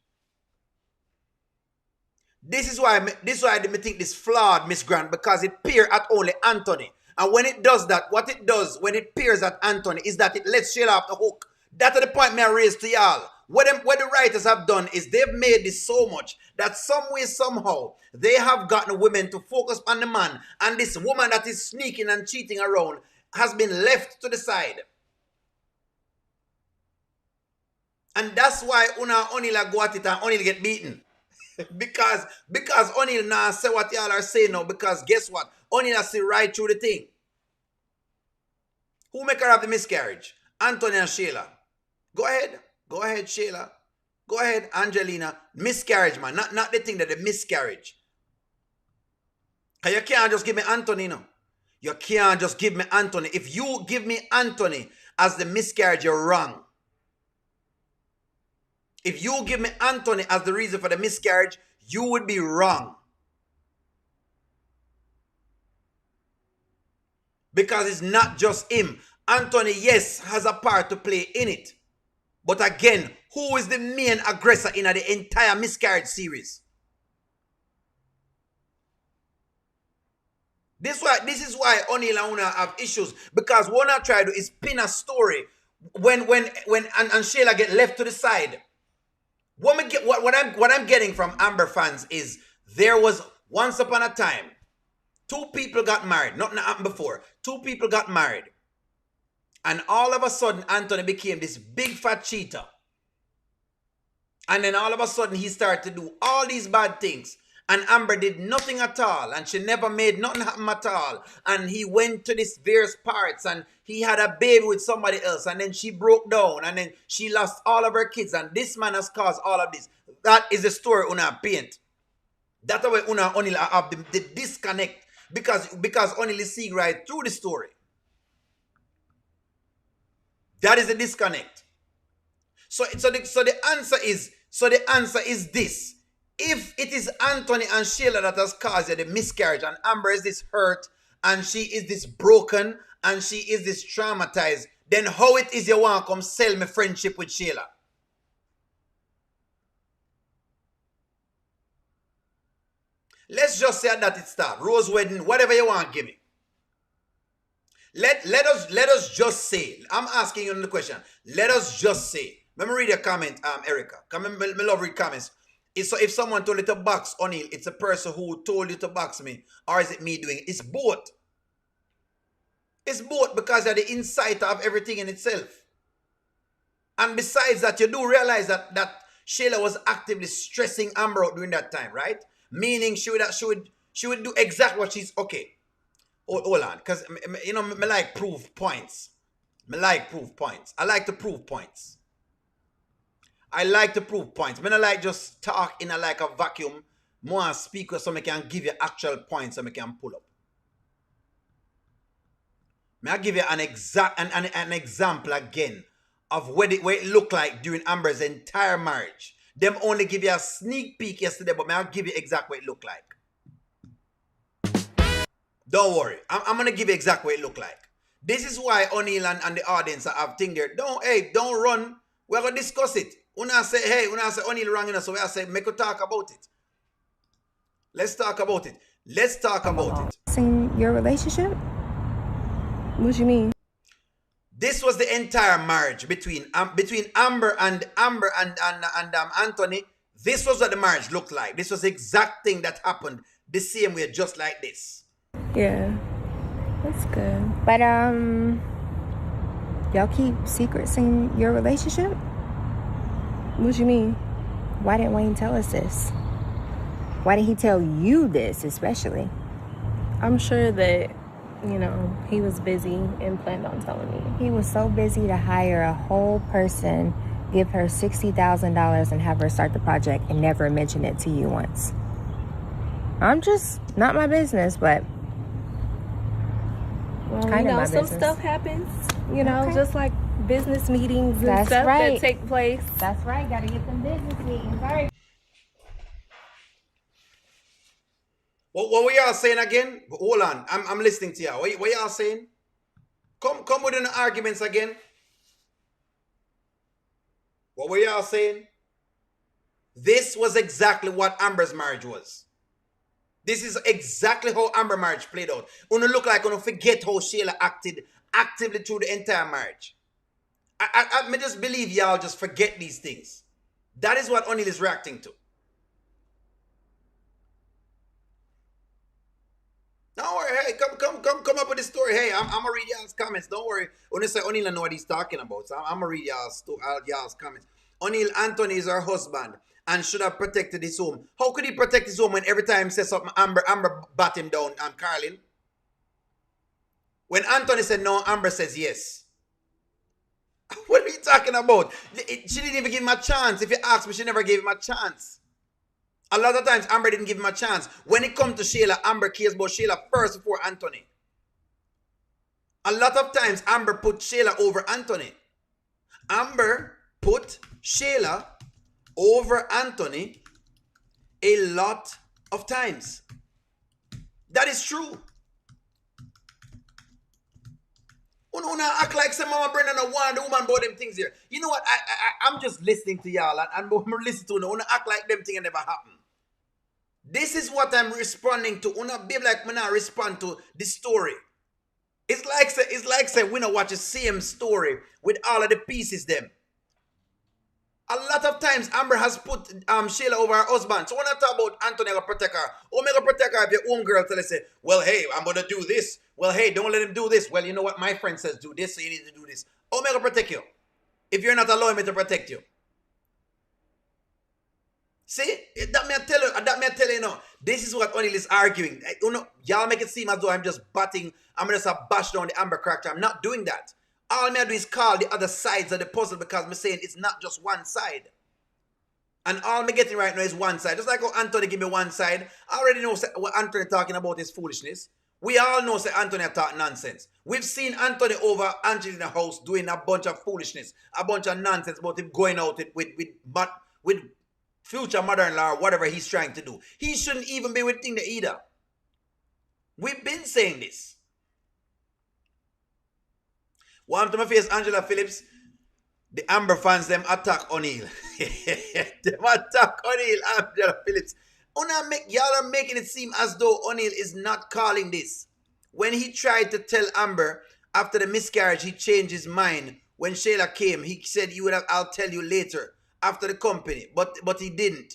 This is why I think this flawed, Miss Grant, because it peers at only Anthony. And when it does that, what it does when it peers at Anthony is that it lets Shayla off the hook. That's the point I raised to y'all. What the writers have done is they've made this so much that some way, somehow, they have gotten women to focus on the man. And this woman that is sneaking and cheating around has been left to the side. And that's why Oneil go at it and Oneil get beaten. because Oneil now say what y'all are saying now. Because guess what? Oneil see right through the thing. Who make her have the miscarriage? Anthony and Shayla. Go ahead, Shayla. Go ahead, Angelina. Miscarriage, man. Not the thing that the miscarriage. Because you can't just give me Anthony, no. You can't just give me Anthony. If you give me Anthony as the miscarriage, you're wrong. If you give me Anthony as the reason for the miscarriage, you would be wrong. Because it's not just him. Anthony, yes, has a part to play in it. But again, who is the main aggressor in the entire miscarriage series? This is why Oneil and Una have issues. Because what I try to do is pin a story when Shayla get left to the side. What I'm getting from Amber fans is there was once upon a time, two people got married. Nothing happened before. Two people got married. And all of a sudden, Anthony became this big fat cheater. And then all of a sudden, he started to do all these bad things. And Amber did nothing at all. And she never made nothing happen at all. And he went to these various parts. And he had a baby with somebody else. And then she broke down. And then she lost all of her kids. And this man has caused all of this. That is the story Una paint. That's why Una Oneil have the disconnect. Because Oneil is seeing right through the story. That is the disconnect. So the answer is this. If it is Anthony and Shayla that has caused the miscarriage, and Amber is this hurt, and she is this broken, and she is this traumatized, then how it is you want to come sell me friendship with Shayla? Let's just say that it starts. Rose wedding, whatever you want, give me. Let us just say, I'm asking you the question. Let us just say, let me read your comment, Erica. I love read comments. So if someone told you to box Oneil, it's a person who told you to box me, or is it me doing it? It's both. It's both because you're the insider of everything in itself. And besides that, you do realize that Shayla was actively stressing Amber out during that time, right? Meaning she would do exactly what she's okay. Hold on, because you know me like proof points. I like to prove points. I like to prove points. I don't like just talk in a vacuum. More speak so I can give you actual points so I can pull up. May I give you an example again of what it looked like during Amber's entire marriage. Them only give you a sneak peek yesterday, but may I give you exactly what it looked like. Don't worry. I'm going to give you exactly what it looked like. This is why Oneil and the audience have thing there. Don't run. We're going to discuss it. When I say Oneil wrong, so I say, make a talk about it. Let's talk about it. In your relationship? What you mean? This was the entire marriage between Amber and Anthony. This was what the marriage looked like. This was the exact thing that happened the same way, just like this. Yeah, that's good. But y'all keep secrets in your relationship? What you mean? Why didn't Wayne tell us this? Why didn't he tell you this, especially? I'm sure that, you know, he was busy and planned on telling me. He was so busy to hire a whole person, give her $60,000 and have her start the project and never mention it to you once. I'm just not my business, but Well, kind you of know, my some business. stuff happens, you know, Okay. just like business meetings and That's stuff right. that take place. That's right. Got to get them business meetings. All right. What were y'all saying again? Hold on, I'm listening to y'all. What y'all saying? Come with the arguments again. What were y'all saying? This was exactly what Amber's marriage was. This is exactly how Amber marriage played out. Una look like una forget how Sheila acted actively through the entire marriage. I just believe y'all just forget these things. That is what Oneil is reacting to. Don't worry, hey, come up with the story. Hey, I'm gonna read y'all's comments. Don't worry. When say Oneil know what he's talking about, so I'm gonna read y'all's comments. Oneil Anthony is her husband and should have protected his home. How could he protect his home when every time he says something, Amber bat him down? Carlin. When Anthony said no, Amber says yes. What are you talking about? She didn't even give him a chance. If you ask me, she never gave him a chance. A lot of times, Amber didn't give him a chance. When it comes to Sheila, Amber cares about Sheila first before Anthony. A lot of times, Amber put Sheila over Anthony. Amber put Sheila over Anthony a lot of times. That is true. Una act like some Mama Brenda no want the woman about them things here. You know what? I'm just listening to y'all and I'm listening to una act like them things never happen. This is what I'm responding to. Una be like me not respond to the story. It's like say we not watch the same story with all of the pieces them. A lot of times Amber has put Sheila over her husband. So when I talk about Anthony gonna protect her, oh me gonna protect her if your own girl tell her say, well hey, I'm gonna do this. Well hey, don't let him do this. Well you know what, my friend says do this, so you need to do this. Oh me gonna protect you. If you're not allowing me to protect you. See, that may tell you now. This is what Oneil is arguing. Y'all make it seem as though I'm just just a bash down the Amber character. I'm not doing that. All me do is call the other sides of the puzzle because I'm saying it's not just one side. And all me getting right now is one side. Just like how Anthony give me one side. I already know what Anthony talking about is foolishness. We all know say Anthony talk nonsense. We've seen Anthony over Angelina's house doing a bunch of foolishness, a bunch of nonsense about him going out with future mother-in-law or whatever he's trying to do. He shouldn't even be with Tina either. We've been saying this. One to my face, Angela Phillips. The Amber fans, them attack Oneil. Them attack Oneil, Angela Phillips. Y'all are making it seem as though Oneil is not calling this. When he tried to tell Amber after the miscarriage, he changed his mind. When Sheila came, he said, I'll tell you later after the company. But he didn't.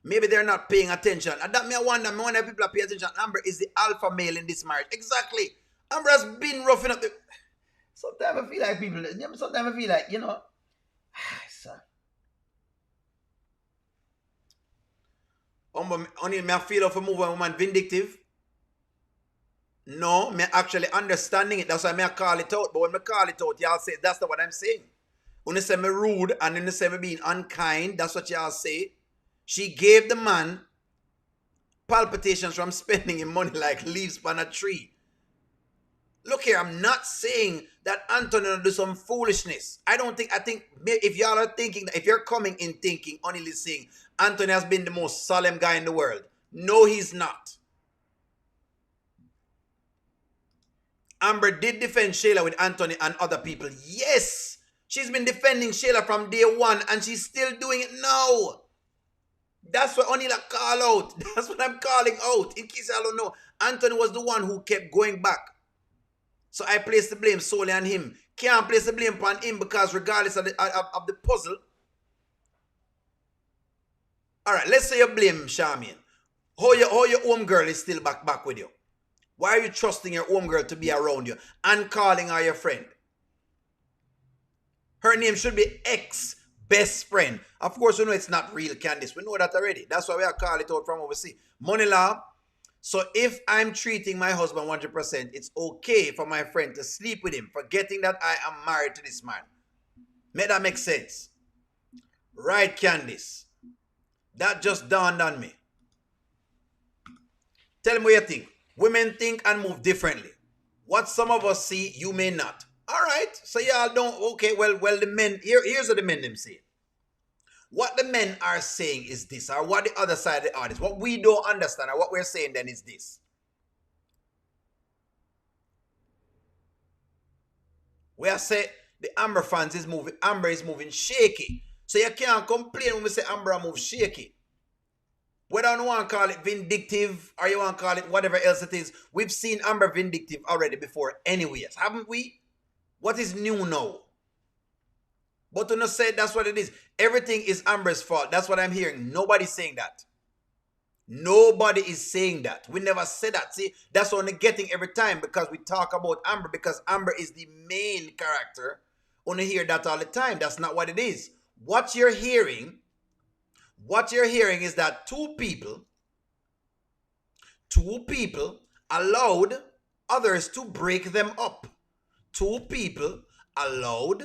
Maybe they're not paying attention. And that me I wonder people are paying attention. Amber is the alpha male in this marriage. Exactly. Amber has been roughing up the... Sometimes I feel like people... Sometimes I feel like, you know... Only me I feel of a move a woman vindictive. No, me actually understanding it. That's why me I call it out. But when me call it out, y'all say, that's not what I'm saying. When you say me rude and then you say me being unkind, that's what y'all say. She gave the man palpitations from spending his money like leaves on a tree. Look here, I'm not saying that Anthony will do some foolishness. I think if y'all are thinking, if you're coming in thinking, Oneil is saying, Anthony has been the most solemn guy in the world. No, he's not. Amber did defend Sheila with Anthony and other people. Yes, she's been defending Sheila from day one and she's still doing it now. That's what Oneil call out. That's what I'm calling out. In case I don't know, Anthony was the one who kept going back. So I place the blame solely on him. Can't place the blame on him because regardless of the puzzle. Alright, let's say you blame Charmian. How your home girl is still back with you? Why are you trusting your home girl to be around you and calling her your friend? Her name should be ex-best friend. Of course, we know it's not real, Candice. We know that already. That's why we are calling it out from overseas. Money law. So if I'm treating my husband 100%, it's okay for my friend to sleep with him, forgetting that I am married to this man. May that make sense? Right, Candice. That just dawned on me. Tell me what you think. Women think and move differently. What some of us see, you may not. All right. So y'all don't. Okay. Well. The men. Here's what the men them say. What the men are saying is this, or what the other side of the audience. What we don't understand, or what we're saying then is this. We are saying the Amber fans is moving. Amber is moving shaky. So you can't complain when we say Amber moves shaky. Whether you want to call it vindictive or you want to call it whatever else it is, we've seen Amber vindictive already before anyways, haven't we? What is new now? But to not say that's what it is. Everything is Amber's fault. That's what I'm hearing. Nobody's saying that. Nobody is saying that. We never said that. See, that's what we're getting every time because we talk about Amber because Amber is the main character. Only hear that all the time. That's not what it is. What you're hearing is that two people allowed others to break them up. Two people allowed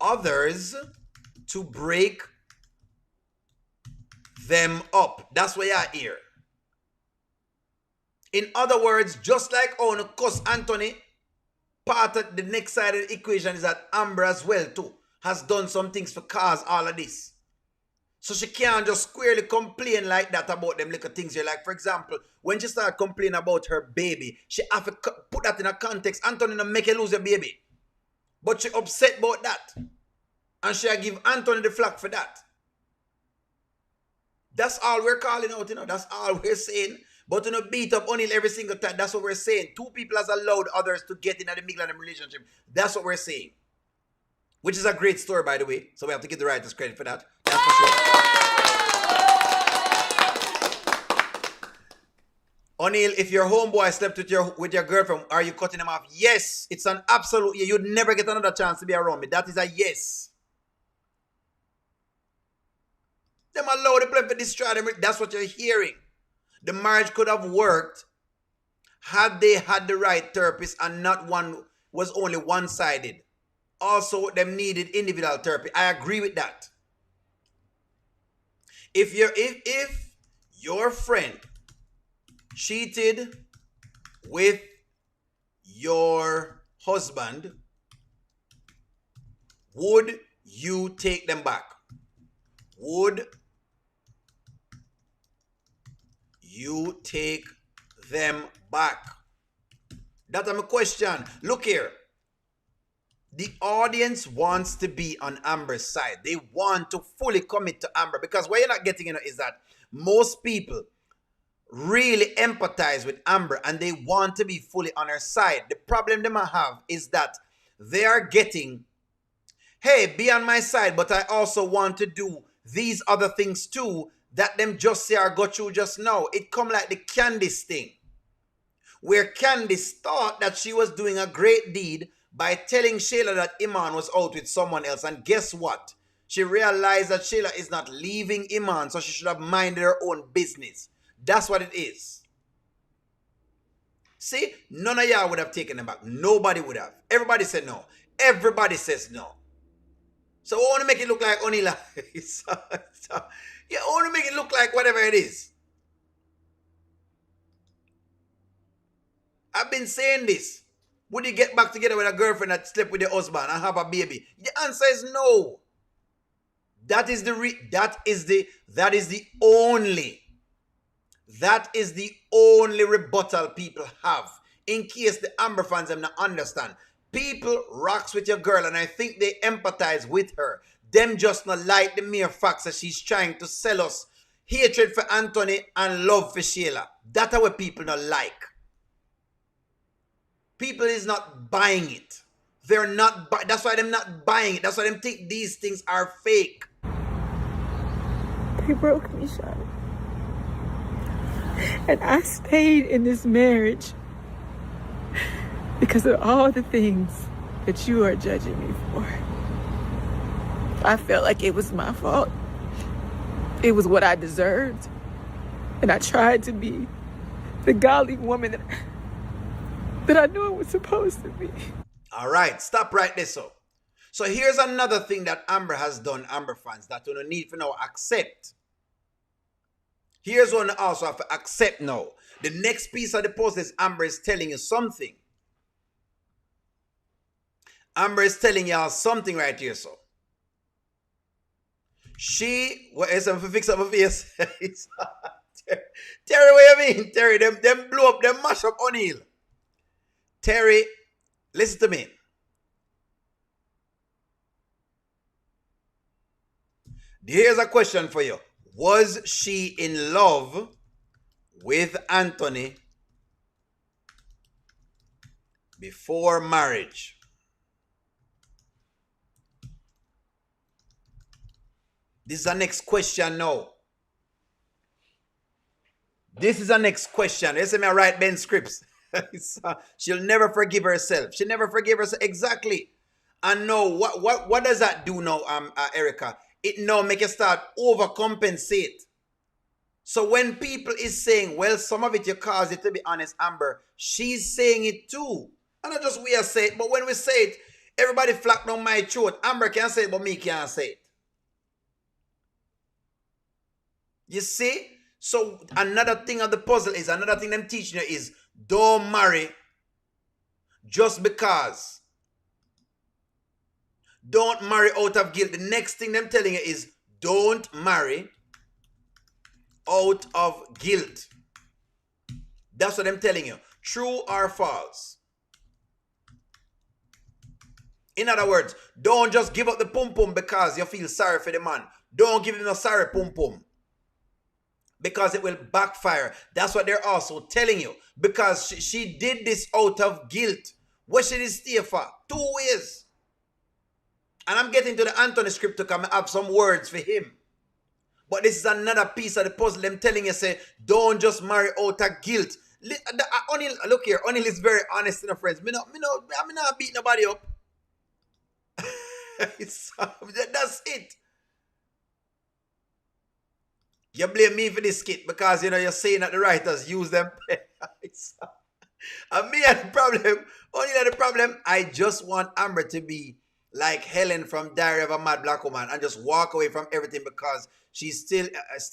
others to break them up. That's what you hear. In other words, just like on Cos Anthony, part of the next side of the equation is that Amber as well too has done some things to cause all of this. So she can't just squarely complain like that about them little things here. Like, for example, when she started complaining about her baby, she have to put that in a context. Anthony don't make you lose your baby. But she upset about that. And she give Anthony the flack for that. That's all we're calling out, you know. That's all we're saying. But you know, beat up Oneil every single time. That's what we're saying. Two people has allowed others to get in at the middle of the relationship. That's what we're saying. Which is a great story, by the way. So we have to give the writers credit for that. That's for sure. Oneil, if your homeboy slept with your girlfriend, are you cutting him off? Yes. It's an absolute yes. You'd never get another chance to be around me. That is a yes. Them allow the plan for destroy them. That's what you're hearing. The marriage could have worked had they had the right therapist and not one was only one-sided. Also, them needed individual therapy. I agree with that. If your friend cheated with your husband, would you take them back? Would you take them back? That's my question. Look here. The audience wants to be on Amber's side. They want to fully commit to Amber because what you're not getting is that most people really empathize with Amber and they want to be fully on her side. The problem they might have is that they are getting, hey, be on my side, but I also want to do these other things too that them just say or go through just now. It come like the Candice thing, where Candice thought that she was doing a great deed by telling Shayla that Iman was out with someone else. And guess what? She realized that Shayla is not leaving Iman, so she should have minded her own business. That's what it is. See, none of y'all would have taken them back. Nobody would have. Everybody said no. Everybody says no. So I want to make it look like Oneil. Yeah, I want to make it look like whatever it is. I've been saying this. Would you get back together with a girlfriend that slept with your husband and have a baby? The answer is no. That is the only rebuttal people have. In case the Amber fans them not understand. People rocks with your girl and I think they empathize with her. Them just not like the mere facts that she's trying to sell us hatred for Anthony and love for Shayla. That's what people not like. People is not buying it. They're not. That's why they're not buying it. That's why they think these things are fake. They broke me, Shana. And I stayed in this marriage because of all the things that you are judging me for. I felt like it was my fault. It was what I deserved. And I tried to be the godly woman that I knew I was supposed to be. All right, stop right there, so. So here's another thing that Amber has done, Amber fans, that you need to now accept. Here's one you also have to accept now. The next piece of the post is Amber is telling you something. Amber is telling y'all something right here, so. What is it for fix up my face? Terry, what you mean? Terry, them blow up, them mash up Oneil. Terry, listen to me. Here's a question for you. Was she in love with Anthony before marriage? This is the next question now. This is the next question. Listen me, I write Ben scripts. She'll never forgive herself. She'll never forgive herself. Exactly. And no, what does that do now, Erica? It now make you start overcompensate. So when people is saying, well, some of it you cause it, to be honest, Amber, she's saying it too. And not just we are saying it, but when we say it, everybody flock down my throat. Amber can say it, but me can't say it. You see? So another thing of the puzzle is, another thing them teaching you is, don't marry just because. Don't marry out of guilt. The next thing them telling you is, don't marry out of guilt. That's what I'm telling you. True or false? In other words, don't just give up the pum-pum because you feel sorry for the man. Don't give him a sorry pum-pum, because it will backfire. That's what they're also telling you. Because she did this out of guilt. What should it stay for? 2 ways. And I'm getting to the Anthony script to come and have some words for him. But this is another piece of the puzzle. Them telling you, say, don't just marry out of guilt. Look here, Oneil is very honest in the friends. I'm not beating nobody up. That's it. You blame me for this skit because, you're saying that the writers use them. And me and the problem, Oneil the problem, I just want Amber to be like Helen from Diary of a Mad Black Woman and just walk away from everything because she's still,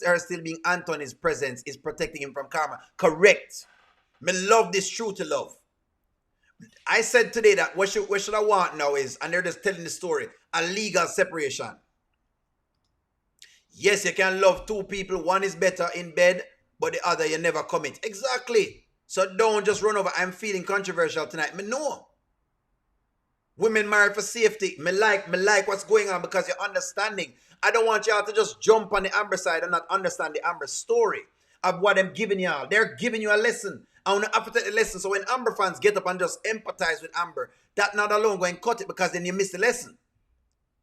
her still being Anthony's presence is protecting him from karma. Correct. Me love this true to love. I said today that what should I want now is, and they're just telling the story, a legal separation. Yes, you can love 2 people. One is better in bed, but the other you never commit. Exactly. So don't just run over. I'm feeling controversial tonight. Me know. Women married for safety. Me like what's going on because you're understanding. I don't want y'all to just jump on the Amber side and not understand the Amber story of what I'm giving y'all. They're giving you a lesson. I want to appetite the lesson. So when Amber fans get up and just empathize with Amber, that not alone go and cut it because then you miss the lesson.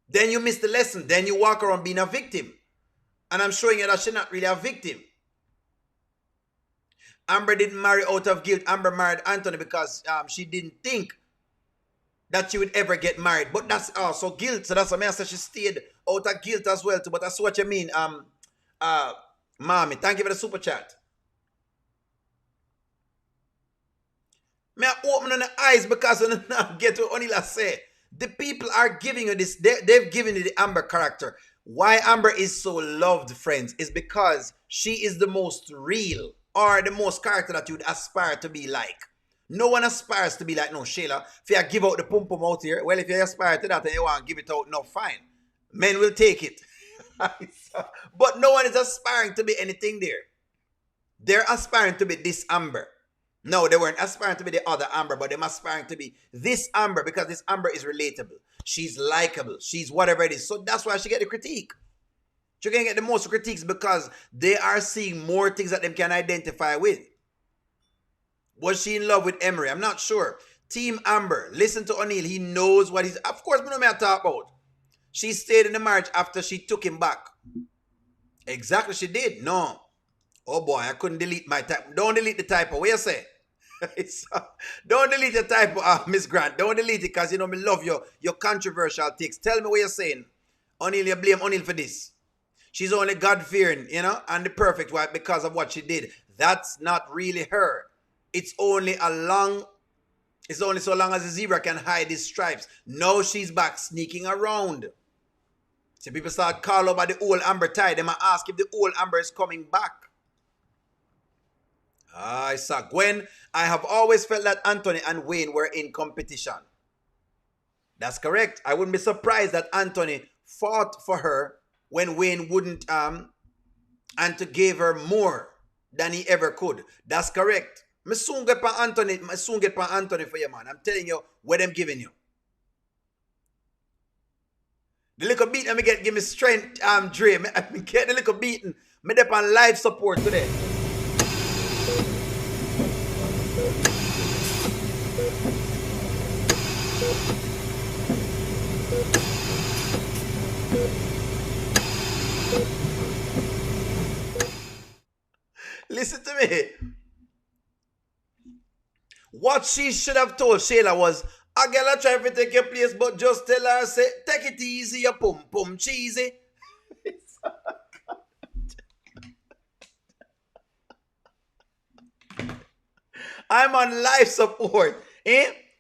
Then you miss the lesson. Then you walk around being a victim. And I'm showing you that she's not really a victim. Amber didn't marry out of guilt. Amber married Anthony because she didn't think that she would ever get married. But that's also guilt. So that's what I said. She stayed out of guilt as well too. But that's what you mean. Mommy, thank you for the super chat. May I open on the eyes because I now get to Oneil say. The people are giving you this. They've given you the Amber character. Why Amber is so loved, friends, is because she is the most real or the most character that you'd aspire to be like. No one aspires to be like, no, Shayla, if you give out the pum-pum out here, well, if you aspire to that and you want to give it out, no, fine. Men will take it. But no one is aspiring to be anything there. They're aspiring to be this Amber. No, they weren't aspiring to be the other Amber, but they're aspiring to be this Amber because this Amber is relatable. She's likable. She's whatever it is. So that's why she get the critique. She can get the most critiques because they are seeing more things that they can identify with. Was she in love with Emery? I'm not sure. Team Amber, listen to O'Neil. He knows what he's... Of course, we know me I talk about. She stayed in the marriage after she took him back. Exactly, she did. No. Oh boy, I couldn't delete my typo. Don't delete the typo. What you say? Don't delete the typo, Miss Grant. Don't delete it because, you know, me love your controversial takes. Tell me what you're saying. O'Neil, you blame O'Neil for this. She's only God-fearing, you know, and the perfect wife because of what she did. That's not really her. It's only so long as a zebra can hide his stripes. Now she's back sneaking around. See, people start calling about the old Amber tie. They might ask if the old Amber is coming back. I saw Gwen. I have always felt that Anthony and Wayne were in competition. That's correct. I wouldn't be surprised that Anthony fought for her when Wayne wouldn't and to give her more than he ever could. That's correct. I soon get for Anthony for you, man. I'm telling you what I'm giving you. The little beat let me give me strength, Dre. I get the little beating. Me dep on live support today. Listen to me. What she should have told Shayla was, a girl try to take your place, but just tell her, say, take it easy, you pum pum cheesy. I'm on live support.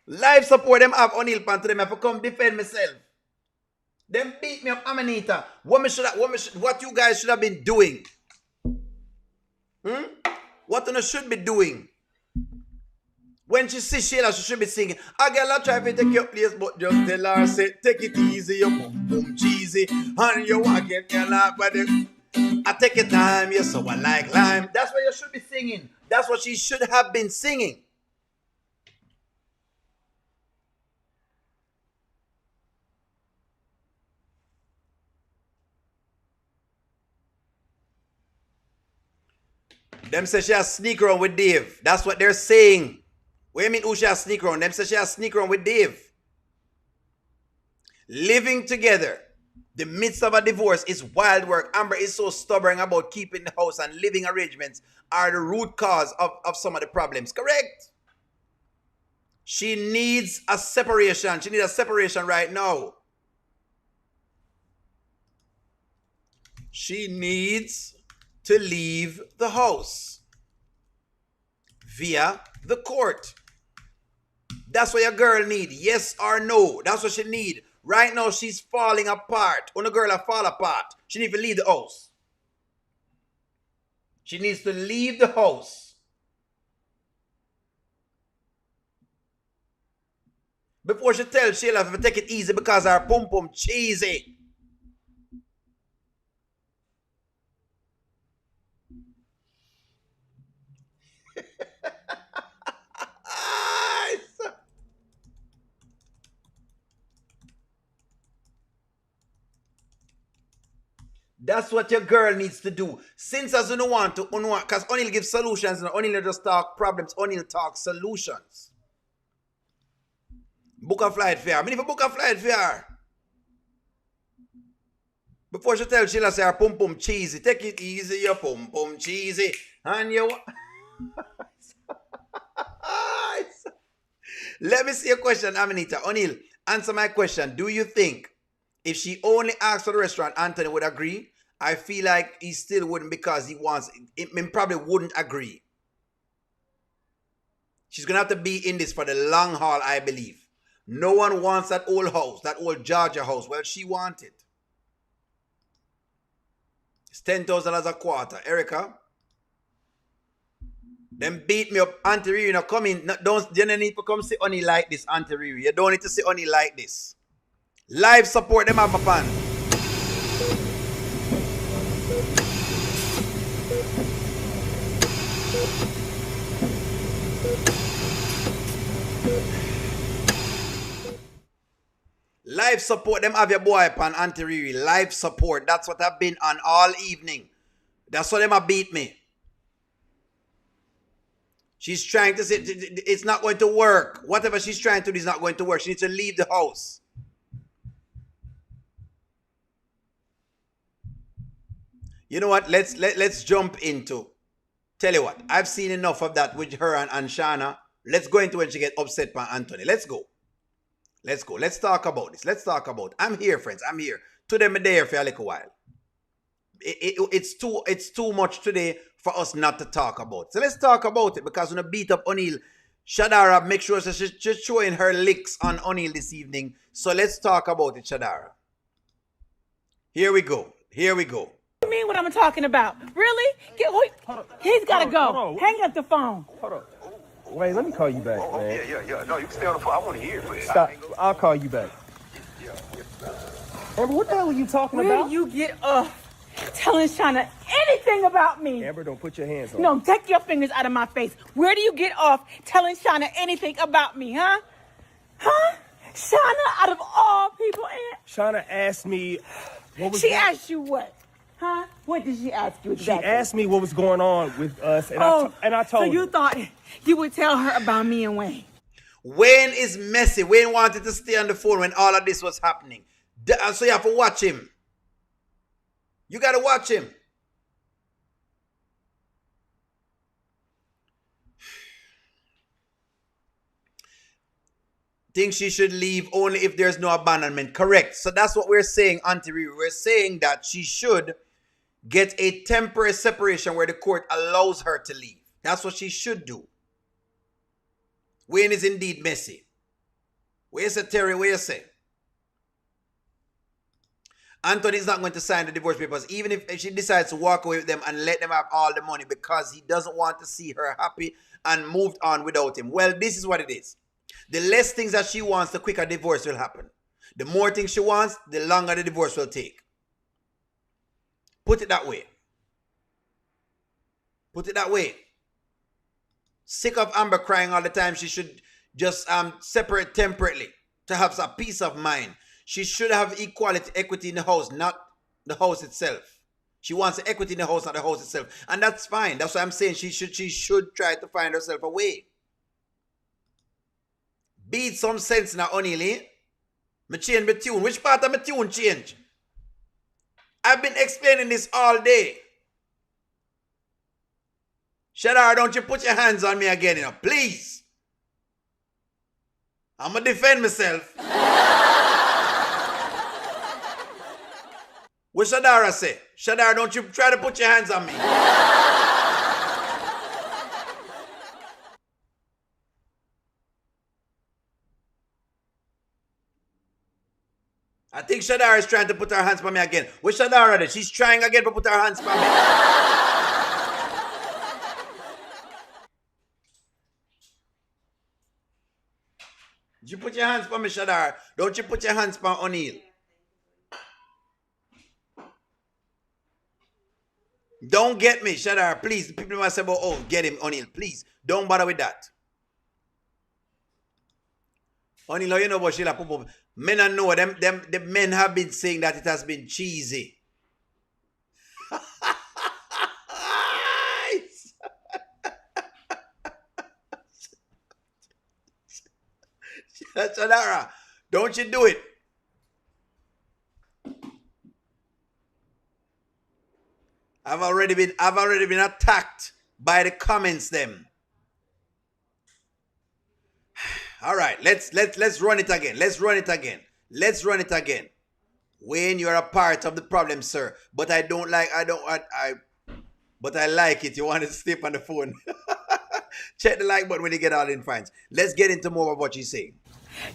Live support, them have O'Neil Pan to them. I have to come defend myself. Them beat me up, Amanita. What you guys should have been doing? What you should be doing? When she sees Shayla, she should be singing, a girl a try to take your place, but just tell her, say, take it easy, you boom boom cheesy, and you walk it, you laugh, but I take your time, you're so I like lime. That's what you should be singing. That's what she should have been singing. Them say she has sneak around with Dave. That's what they're saying. What do you mean who she has sneak around? Them say she has sneak around with Dave. Living together, the midst of a divorce is wild work. Amber is so stubborn about keeping the house, and living arrangements are the root cause of some of the problems. Correct? She needs a separation. She needs a separation right now. She needs to leave the house via the court. That's what your girl need. Yes or no. That's what she need. Right now, she's falling apart. When a girl fall apart, she needs to leave the house. She needs to leave the house. Before she tells Shayla to take it easy because her pum pum cheesy. That's what your girl needs to do. Since as you don't want to, because O'Neil gives solutions and O'Neil just talk problems, O'Neil talk solutions. Book a flight fare. I mean, if you book a flight fare, before she tells Sheila say her pum pum cheesy, take it easy, your pum pum cheesy, and you. Let me see a question, Amanita. O'Neil, answer my question. Do you think if she only asked for the restaurant, Anthony would agree? I feel like he still wouldn't because he wants it. He probably wouldn't agree. She's going to have to be in this for the long haul, I believe. No one wants that old house, that old Georgia house. Well, she wants it. It's $10,000 a quarter. Erica? Them beat me up. Auntie Riri, now come in. You don't need to come see O'Neil like this, Auntie Riri. You don't need to see O'Neil like this. Live support them have a fan. Live support them have your boy pan Auntie Riri. Live support. That's what I've been on all evening. That's what them have beat me. She's trying to say it's not going to work. Whatever she's trying to do is not going to work. She needs to leave the house. You know what? Let's jump into. Tell you what, I've seen enough of that with her and Shana. Let's go into when she get upset by Anthony. Let's go. Let's go. Let's talk about this. Let's talk about. I'm here, friends. I'm here. Today I'm there for a little while. It's too much today for us not to talk about. So let's talk about it because when I beat up Oneil, Shadara make sure she's just showing her licks on Oneil this evening. So let's talk about it, Shadara. Here we go. Here we go. You mean what I'm talking about? Really? He's got to go. Hang up the phone. Hold on. Wayne, let me call you back, man. Yeah. No, you can stay on the phone. I want to hear it. Stop. I'll call you back. Amber, what the hell are you talking Where about? do you get off telling Shana anything about me? Amber, don't put your hands on me. No, take your fingers out of my face. Where do you get off telling Shana anything about me, huh? Huh? Shana, out of all people, Shana asked me what was she asked you what? Huh? What did she ask you exactly? She asked me what was going on with us, and I told her. So you thought you would tell her about me and Wayne? Wayne is messy. Wayne wanted to stay on the phone when all of this was happening. So you have to watch him. You got to watch him. Think she should leave only if there's no abandonment. Correct. So that's what we're saying, Auntie Riri. We're saying that she should get a temporary separation where the court allows her to leave. That's what she should do. Wayne is indeed messy. Where's the Terry? Where you say? Anthony's not going to sign the divorce papers, even if she decides to walk away with them and let them have all the money because he doesn't want to see her happy and moved on without him. Well, this is what it is. The less things that she wants, the quicker divorce will happen. The more things she wants, the longer the divorce will take. Put it that way. Put it that way. Sick of Amber crying all the time. She should just separate temporarily to have some peace of mind. She should have equality, equity in the house, not the house itself. She wants the equity in the house, not the house itself. And that's fine. That's what I'm saying. She should try to find herself a way. Beat some sense now, Oneil. Me change my tune. Which part of my tune change? I've been explaining this all day. Shadara, don't you put your hands on me again, you know, please. I'm going to defend myself. What Shadara say? Shadara, don't you try to put your hands on me. I think Shadara is trying to put her hands on me again. What Shadara did? She's trying again to put her hands on me. Did you put your hands on me, Shadara? Don't you put your hands on Oneil. Don't get me, Shadara, please. People must say, oh, get him, Oneil, please. Don't bother with that. Oneil, you know what Sheila Popo. Men and know them. The men have been saying that it has been cheesy. Shadara, don't you do it. I've already been attacked by the comments them. All right, let's run it again. Let's run it again. Wayne, you're a part of the problem, sir. But I like it. You want to step on the phone. Check the like button when you get all in fines. Let's get into more of what you're saying.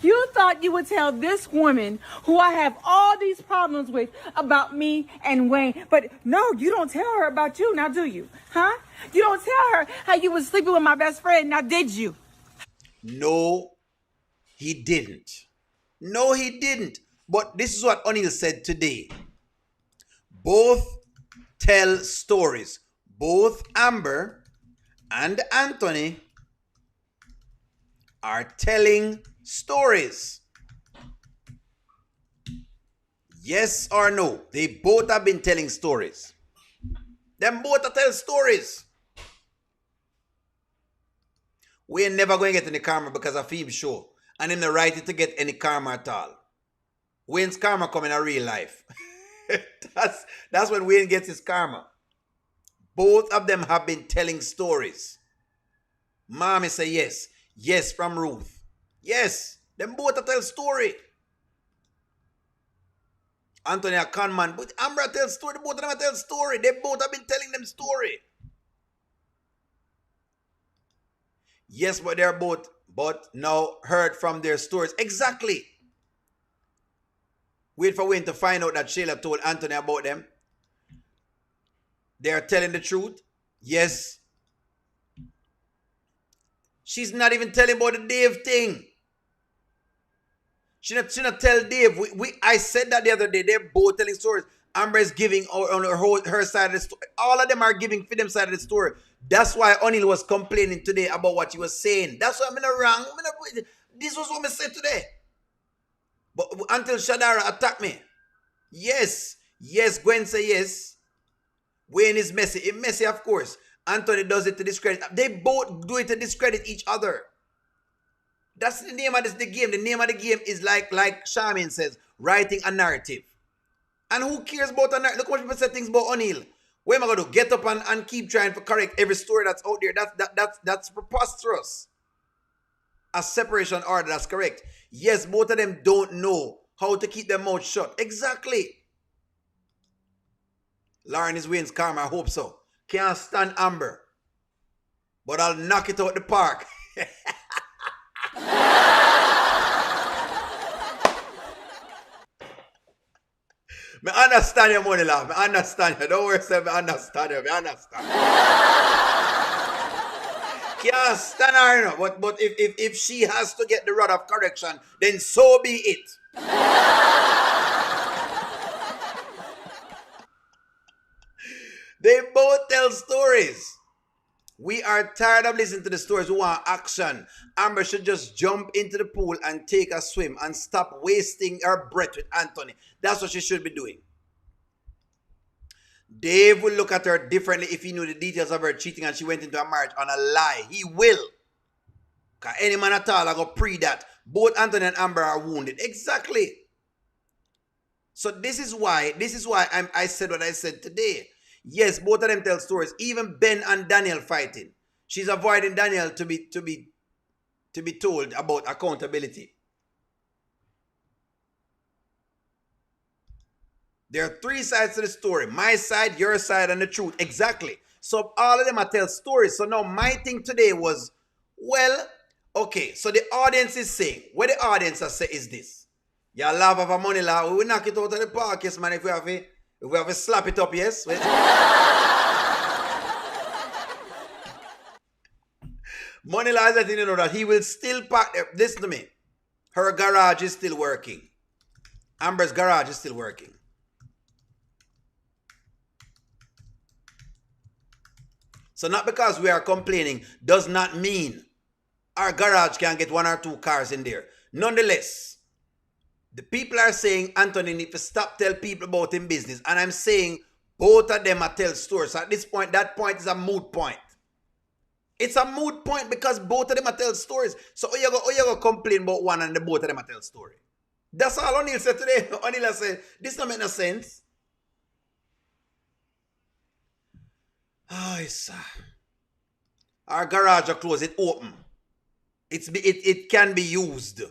You thought you would tell this woman who I have all these problems with about me and Wayne. But no, you don't tell her about you, now do you? Huh? You don't tell her how you was sleeping with my best friend, now did you? No, he didn't. No, he didn't. But this is what Oneil said today. Both tell stories. Both Amber and Anthony are telling stories. Yes or no? They both have been telling stories. Them both are telling stories. We ain't never going to get any karma because of Phoebe's show. And him not right to get any karma at all. Wayne's karma come in a real life. that's when Wayne gets his karma. Both of them have been telling stories. Mommy say yes. Yes from Ruth. Yes. Them both tell story. Anthony a con man. But Amber tells story. Both of them tell story. They both have been telling them story. Yes, but they're both now heard from their stories. Exactly. Wait for Wayne to find out that Shayla told Anthony about them. They are telling the truth. Yes. She's not even telling about the Dave thing. She not tell Dave. I said that the other day. They're both telling stories. Amber is giving on her side of the story. All of them are giving for them side of the story. That's why Oneil was complaining today about what he was saying. That's why I'm not wrong. This was what I said today. But until Shadara attacked me. Yes. Yes, Gwen say yes. Wayne is messy. It's messy, of course. Anthony does it to discredit. They both do it to discredit each other. That's the name of the game. The name of the game is like Charmaine says, writing a narrative. And who cares about a narrative? Look what people say things about Oneil. What am I going to get up and keep trying to correct every story that's out there? That's preposterous. A separation order, that's correct. Yes, both of them don't know how to keep their mouth shut. Exactly. Lauren is Wayne's karma, I hope so. Can't stand Amber. But I'll knock it out the park. I understand your money, love. I understand you. Don't worry, sir. I understand you. I understand. Can't stand her, you know. But if she has to get the rod of correction, then so be it. They both tell stories. We are tired of listening to the stories. We want action. Amber should just jump into the pool and take a swim and stop wasting her breath with Anthony. That's what she should be doing. Dave will look at her differently if he knew the details of her cheating and she went into a marriage on a lie. He will. Because any man at all, I go pre that. Both Anthony and Amber are wounded. Exactly. So this is why I said what I said today. Yes, both of them tell stories. Even Ben and Daniel fighting. She's avoiding Daniel to be told about accountability. There are three sides to the story. My side, your side, and the truth. Exactly. So all of them are tell stories. So now my thing today was, well, okay, so the audience is saying, what the audience has said is this. You love of a money law, we will knock it out of the park, yes, man, if we have to slap it up, yes. Money law is letting you know that he will still park. Listen to me. Her garage is still working. Amber's garage is still working. So not because we are complaining does not mean our garage can get one or two cars in there. Nonetheless, the people are saying Anthony need to stop tell people about him business. And I'm saying both of them are tell stories. So at this point, that point is a moot point. It's a moot point because both of them are tell stories. So you go complain about one and the both of them are tell story. That's all Oneil said today. Oneil said, this don't make no sense. Oh, our garage are closed. It open. It can be used.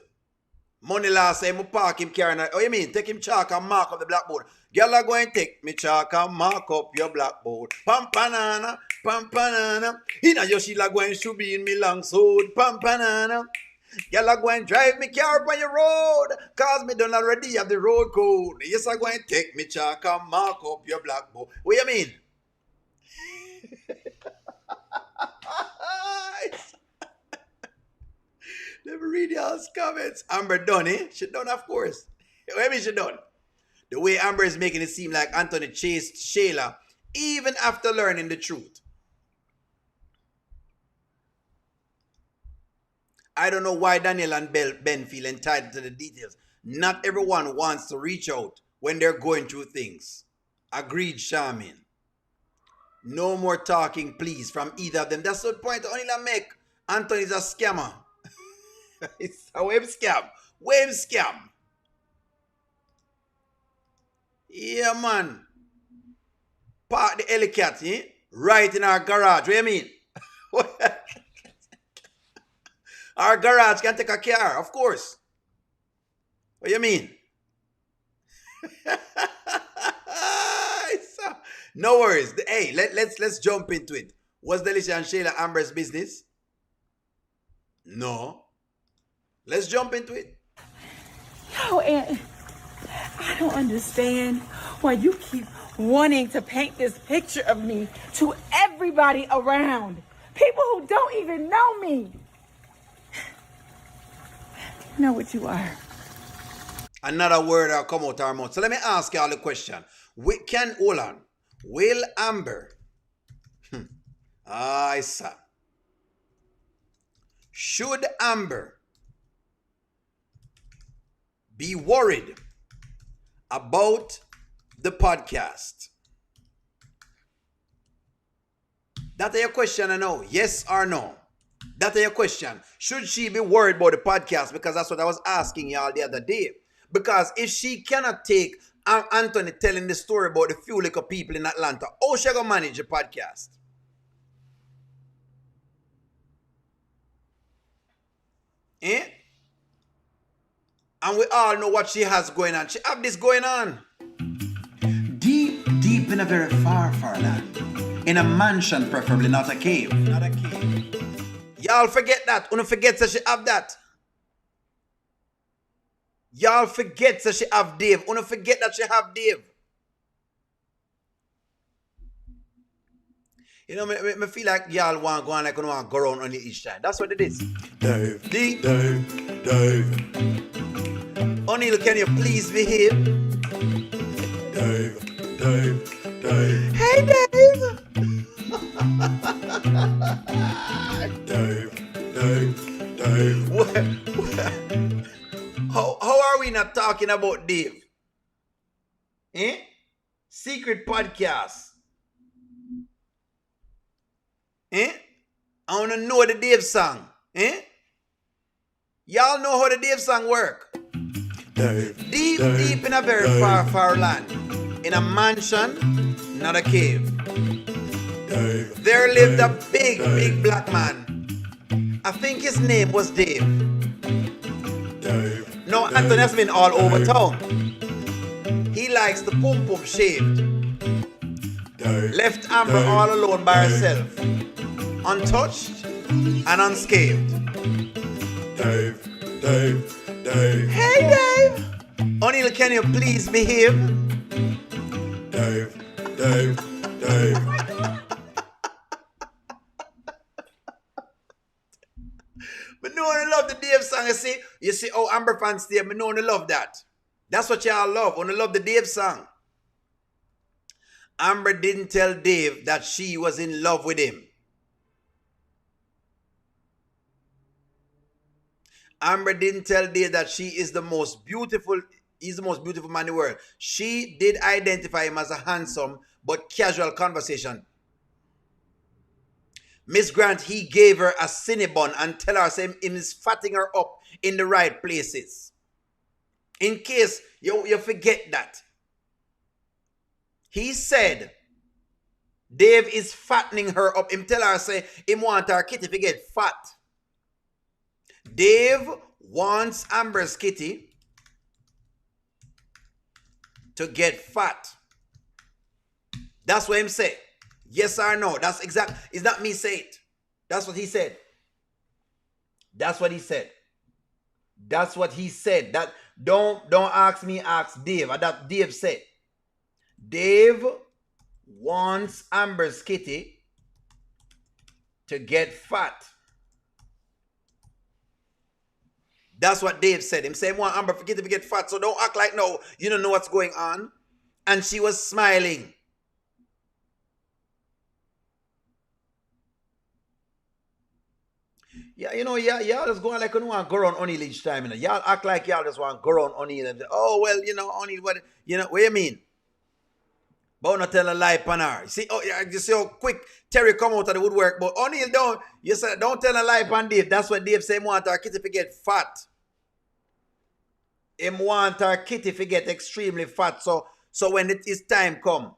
Money last say, I park him carrying. Oh, you mean take him chalk and mark up the blackboard? Girl are going to take me chalk and mark up your blackboard. Pam panana, pam panana. Inna your sheila going should be in me long sword. Pam panana. Girl are going drive me car on your road. Cause me done already have the road code. Yes, I going take me chalk and mark up your blackboard. What you mean? Let me read y'all's comments. Amber done, eh? She done, of course. What do you mean she done? The way Amber is making it seem like Anthony chased Shayla even after learning the truth. I don't know why Daniel and Ben feel entitled to the details. Not everyone wants to reach out when they're going through things. Agreed, Charmaine. No more talking, please, from either of them. That's the point Oneil make. Anthony's a scammer. It's a web scam. Web scam. Yeah, man. Park the Helicat, right in our garage. What do you mean? Our garage can take a car, of course. What do you mean? No worries. Hey, let's jump into it. Was Delisha and Shayla Amber's business? No. Let's jump into it. Yo, and I don't understand why you keep wanting to paint this picture of me to everybody around. People who don't even know me. You know what you are. Another word will come out our mouth. So let me ask y'all a question. Hold on. Will Amber, should Amber be worried about the podcast? That's your question, I know. Yes or no? That's your question. Should she be worried about the podcast? Because that's what I was asking y'all the other day. Because if she cannot take Anthony telling the story about the few little people in Atlanta, how she gonna manage the podcast? Eh? And we all know what she has going on. She have this going on. Deep, deep in a very far, far land. In a mansion, preferably, not a cave. Not a cave. Y'all forget that. Una forget that she have that. Y'all forget that she have Dave. Una forget that she have Dave. You know, me feel like y'all want to go on like you want to go around on each time. That's what it is. Dave, Dave. Dave, Dave. O'Neil, can you please behave? Dave, Dave, Dave. Hey, Dave. Dave, Dave, Dave. How are we not talking about Dave? Eh? Secret podcast. Eh? I want to know the Dave song. Eh? Y'all know how the Dave song work. Dave, Deep, Dave, deep in a very Dave. far, far land. In a mansion, not a cave. Dave, There lived a Dave, big, Dave. big black man. I think his name was Dave. Dave. No, Dave, Anthony has been all over Dave. town. He likes the pum pum shaved. Dave, Left Amber Dave, all alone by Dave. herself. Untouched and unscathed. Dave, Dave, Dave. Hey, Dave! O'Neil, can you please behave? Dave, Dave, Dave. But no one love the Dave song, you see? You see how Amber fans stay, but no one love that. That's what y'all love. Wanna love the Dave song. Amber didn't tell Dave that she was in love with him. Amber didn't tell Dave that she is the most beautiful, he's the most beautiful man in the world. She did identify him as a handsome but casual conversation. Miss Grant, he gave her a Cinnabon and tell her him is fatting her up in the right places. In case you forget that. He said Dave is fattening her up. Him tell her say him want her kitty to get fat. Dave wants Amber's kitty to get fat. That's what him say. Yes or no? That's exact. It's not me say it. That's what he said. That's what he said. That's what he said. That don't ask me, ask Dave. That Dave said. Dave wants Amber's kitty to get fat. That's what Dave said. Him say, want Amber kitty to get fat. So don't act like no, you don't know what's going on. And she was smiling. Yeah, you know, y'all just going like you don't want to go around O'Neil each time. You know? Y'all act like y'all just want to go around O'Neil and say, oh, well, you know, O'Neil, what do you mean? But not tell a lie upon her. You see how quick Terry come out of the woodwork. But O'Neil don't. You said don't tell a lie upon Dave. That's what Dave said. He want our kitty to get fat. Him want our kitty to get extremely fat. So when it is time come.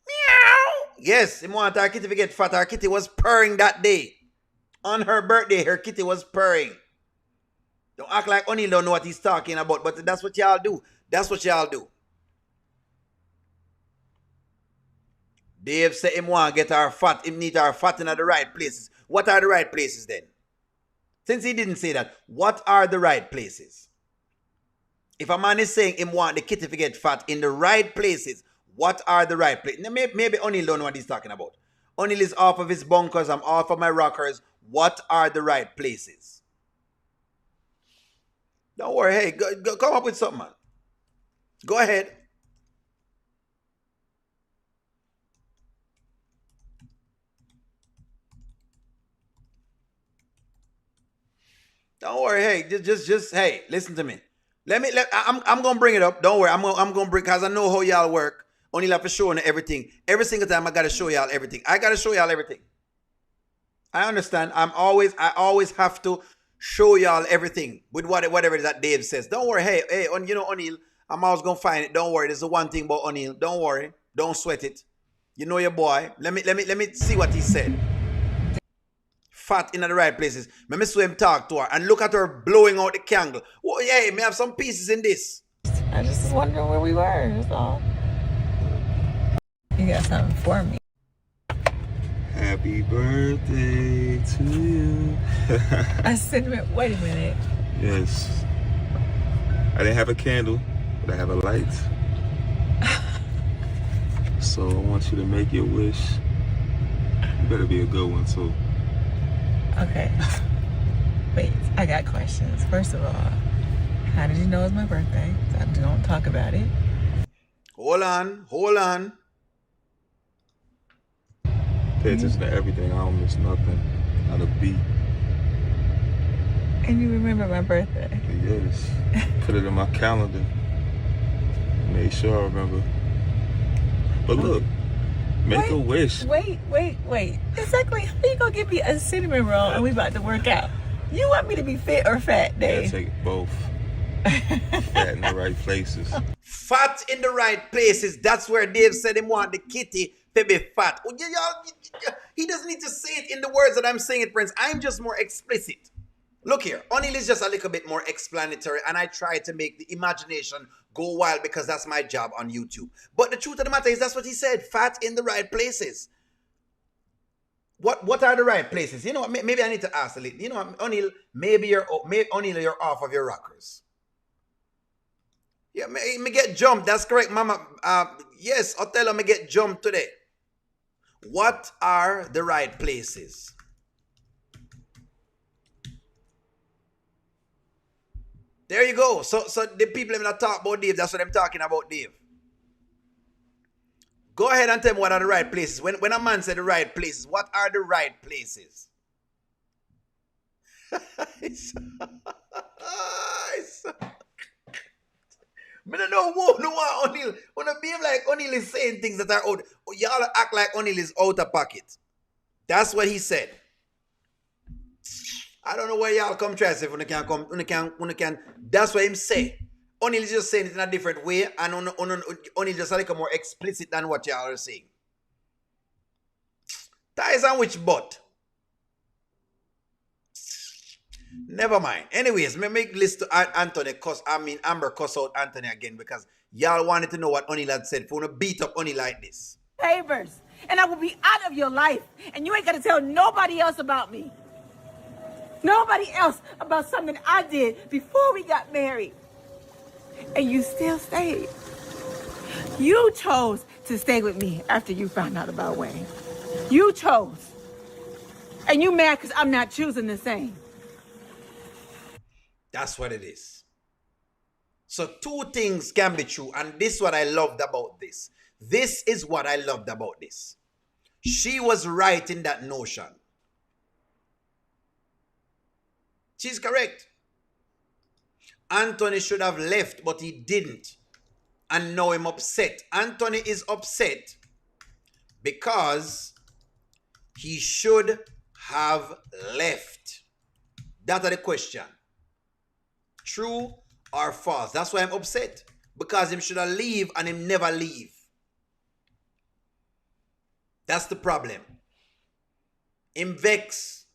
Meow. Yes, him want our kitty to get fat. Our kitty was purring that day. On her birthday, her kitty was purring. Don't act like O'Neil don't know what he's talking about. But that's what y'all do. That's what y'all do. Dave said him want to get our fat. Him need our fat in the right places. What are the right places then? Since he didn't say that, what are the right places? If a man is saying him want the kitty to get fat in the right places, what are the right places? Maybe O'Neil don't know what he's talking about. O'Neil is off of his bunkers. I'm off of my rockers. What are the right places? Don't worry. Hey, go come up with something, man. Go ahead. Don't worry. Hey, just hey, listen to me. I'm gonna bring it up. Don't worry. I'm gonna bring, because I know how y'all work. Only have to show everything. Every single time I gotta show y'all everything. I gotta show y'all everything. I understand. I always have to show y'all everything with whatever that Dave says. Don't worry. Hey, you know O'Neil, I'm always gonna find it. Don't worry. There's the one thing about O'Neil. Don't worry. Don't sweat it. You know your boy. Let me see what he said. Fat in the right places. Let me see him talk to her and look at her blowing out the candle. Oh, yeah, may have some pieces in this. I just was wondering where we were, that's all. You got something for me. Happy birthday to you. I said, wait a minute. Yes. I didn't have a candle, but I have a light. So I want you to make your wish. You better be a good one, too. Okay. Wait, I got questions. First of all, how did you know it was my birthday? I don't talk about it. Hold on. Pay attention to everything. I don't miss nothing. Not a beat. And you remember my birthday? Yes. Put it in my calendar. Make sure I remember. But look, make a wish. Wait. Exactly. How you gonna give me a cinnamon roll and we about to work out? You want me to be fit or fat, Dave? Yeah, take both. Fat in the right places. Fat in the right places. That's where Dave said he want the kitty to be fat. He doesn't need to say it in the words that I'm saying it, friends. I'm just more explicit. Look here. O'Neil is just a little bit more explanatory, and I try to make the imagination go wild because that's my job on YouTube. But the truth of the matter is that's what he said. Fat in the right places. What are the right places? You know what? Maybe I need to ask a little. You know what, O'Neil? Maybe you're off of your rockers. Yeah, me get jumped. That's correct, Mama. Yes, I'll tell me get jumped today. What are the right places? There you go. So the people that talk about Dave, that's what I'm talking about, Dave. Go ahead and tell me what are the right places. When a man said the right places, what are the right places? I don't know what O'Neil. When I behave like O'Neil is saying things that are out. Y'all act like O'Neil is out of pocket. That's what he said. I don't know where y'all come try to say when you can. That's what him say. O'Neil is just saying it in a different way, and O'Neil just a little more explicit than what y'all are saying. Ties on which butt? Never mind. Anyways, me make list to Amber cuss out Anthony again because y'all wanted to know what O'Neil had said. If you want to beat up O'Neil like this. Favors, and I will be out of your life, and you ain't gonna tell nobody else about me. Nobody else about something I did before we got married. And you still stayed. You chose to stay with me after you found out about Wayne. You chose. And you mad because I'm not choosing the same. That's what it is. So two things can be true, and this is what I loved about this. This is what I loved about this. She was right in that notion. She's correct. Anthony should have left, but he didn't. And now I'm upset. Anthony is upset because he should have left. That's the question. True or false? That's why I'm upset. Because him should have leave and him never leave. That's the problem. Him vex.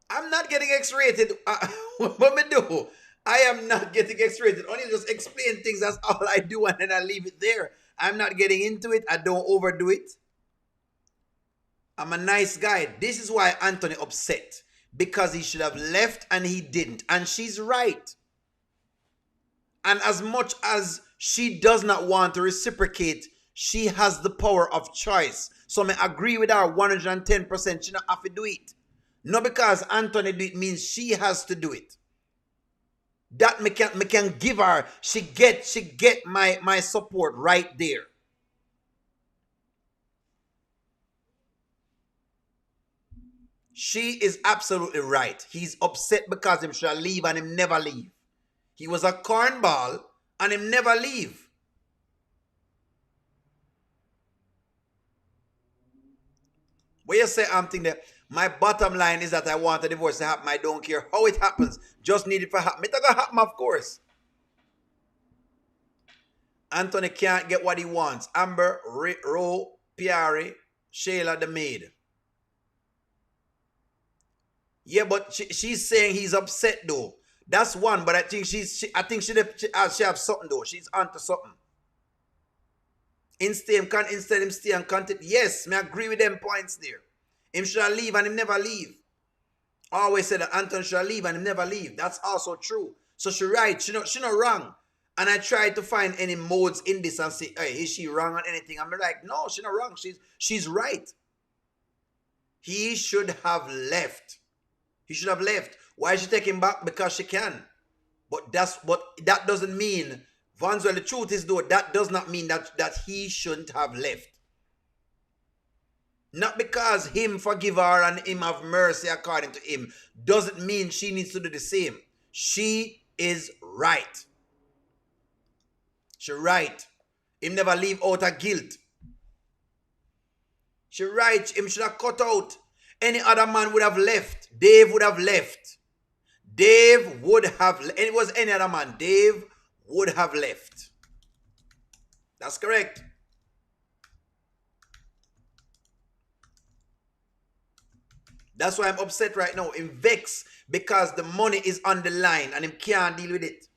I'm not getting X-rated. What me do? I am not getting X-rated. Only just explain things. That's all I do, and then I leave it there. I'm not getting into it. I don't overdo it. I'm a nice guy. This is why Anthony upset. Because he should have left and he didn't. And she's right. And as much as she does not want to reciprocate, she has the power of choice. So I agree with her 110%. She don't have to do it. Not because Anthony do it means she has to do it. That me can give her. She get my support right there. She is absolutely right. He's upset because him shall leave and him never leave. He was a cornball and him never leave. Where you say I'm thinking that my bottom line is that I want a divorce to happen. I don't care how it happens. Just need it for happen. It's gonna happen, of course. Anthony can't get what he wants. Amber, Ro, Piari, Shayla the maid. Yeah, but she's saying he's upset though. That's one, but I think she have something though. She's onto something. Instead him stay and content. Yes, I agree with them points there. Him shall leave and him never leave. I always said that Anton shall leave and him never leave. That's also true. So she right. She not wrong. And I tried to find any modes in this and say, hey, is she wrong on anything? I'm like, no, she's not wrong. She's right. He should have left. He should have left. Why is she taking back? Because she can. But that doesn't mean, Vanswell, the truth is though, that does not mean that he shouldn't have left. Not because him forgive her and him have mercy according to him, doesn't mean she needs to do the same. She is right. She right. Him never leave out of guilt. She right. Him should have cut out. Any other man would have left. Dave would have left. Dave would have left. It was any other man. Dave would have left. That's correct. That's why I'm upset right now. I'm vexed because the money is on the line and him can't deal with it.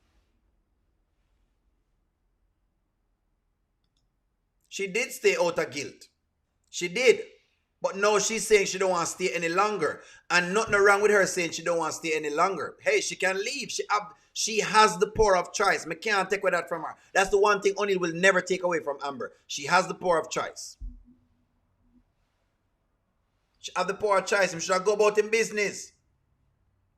She did stay out of guilt. She did. But now she's saying she don't want to stay any longer. And nothing wrong with her saying she don't want to stay any longer. Hey, she can leave. She has the power of choice. I can't take away that from her. That's the one thing O'Neil will never take away from Amber. She has the power of choice. She have the power of choice. She should go about in business.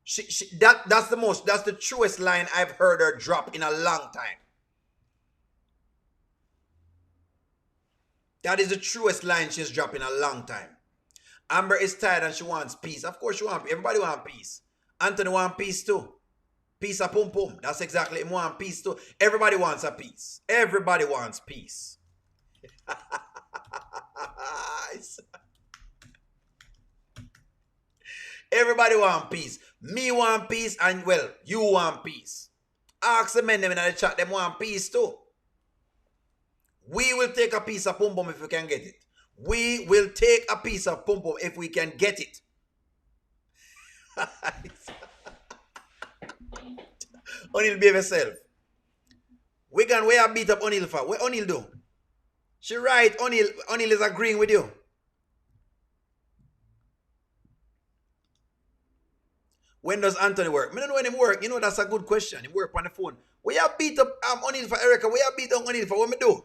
That's the truest line I've heard her drop in a long time. That is the truest line she's dropped in a long time. Amber is tired and she wants peace. Of course she wants peace. Everybody wants peace. Anthony wants peace too. Peace a pum pum. That's exactly him want peace too. Everybody wants a peace. Everybody wants peace. Everybody want peace. Me want peace and well, you want peace. Ask the men them in the chat, them want peace too. We will take a piece of pum pum if we can get it. We will take a piece of pum pum if we can get it. O'Neil behave yourself. We have beat up O'Neil for. What O'Neil do? She right, O'Neil is agreeing with you. When does Anthony work? I don't know when he work. You know, that's a good question. He work on the phone. We have beat up O'Neil for Erica. We have beat up O'Neil for what me do?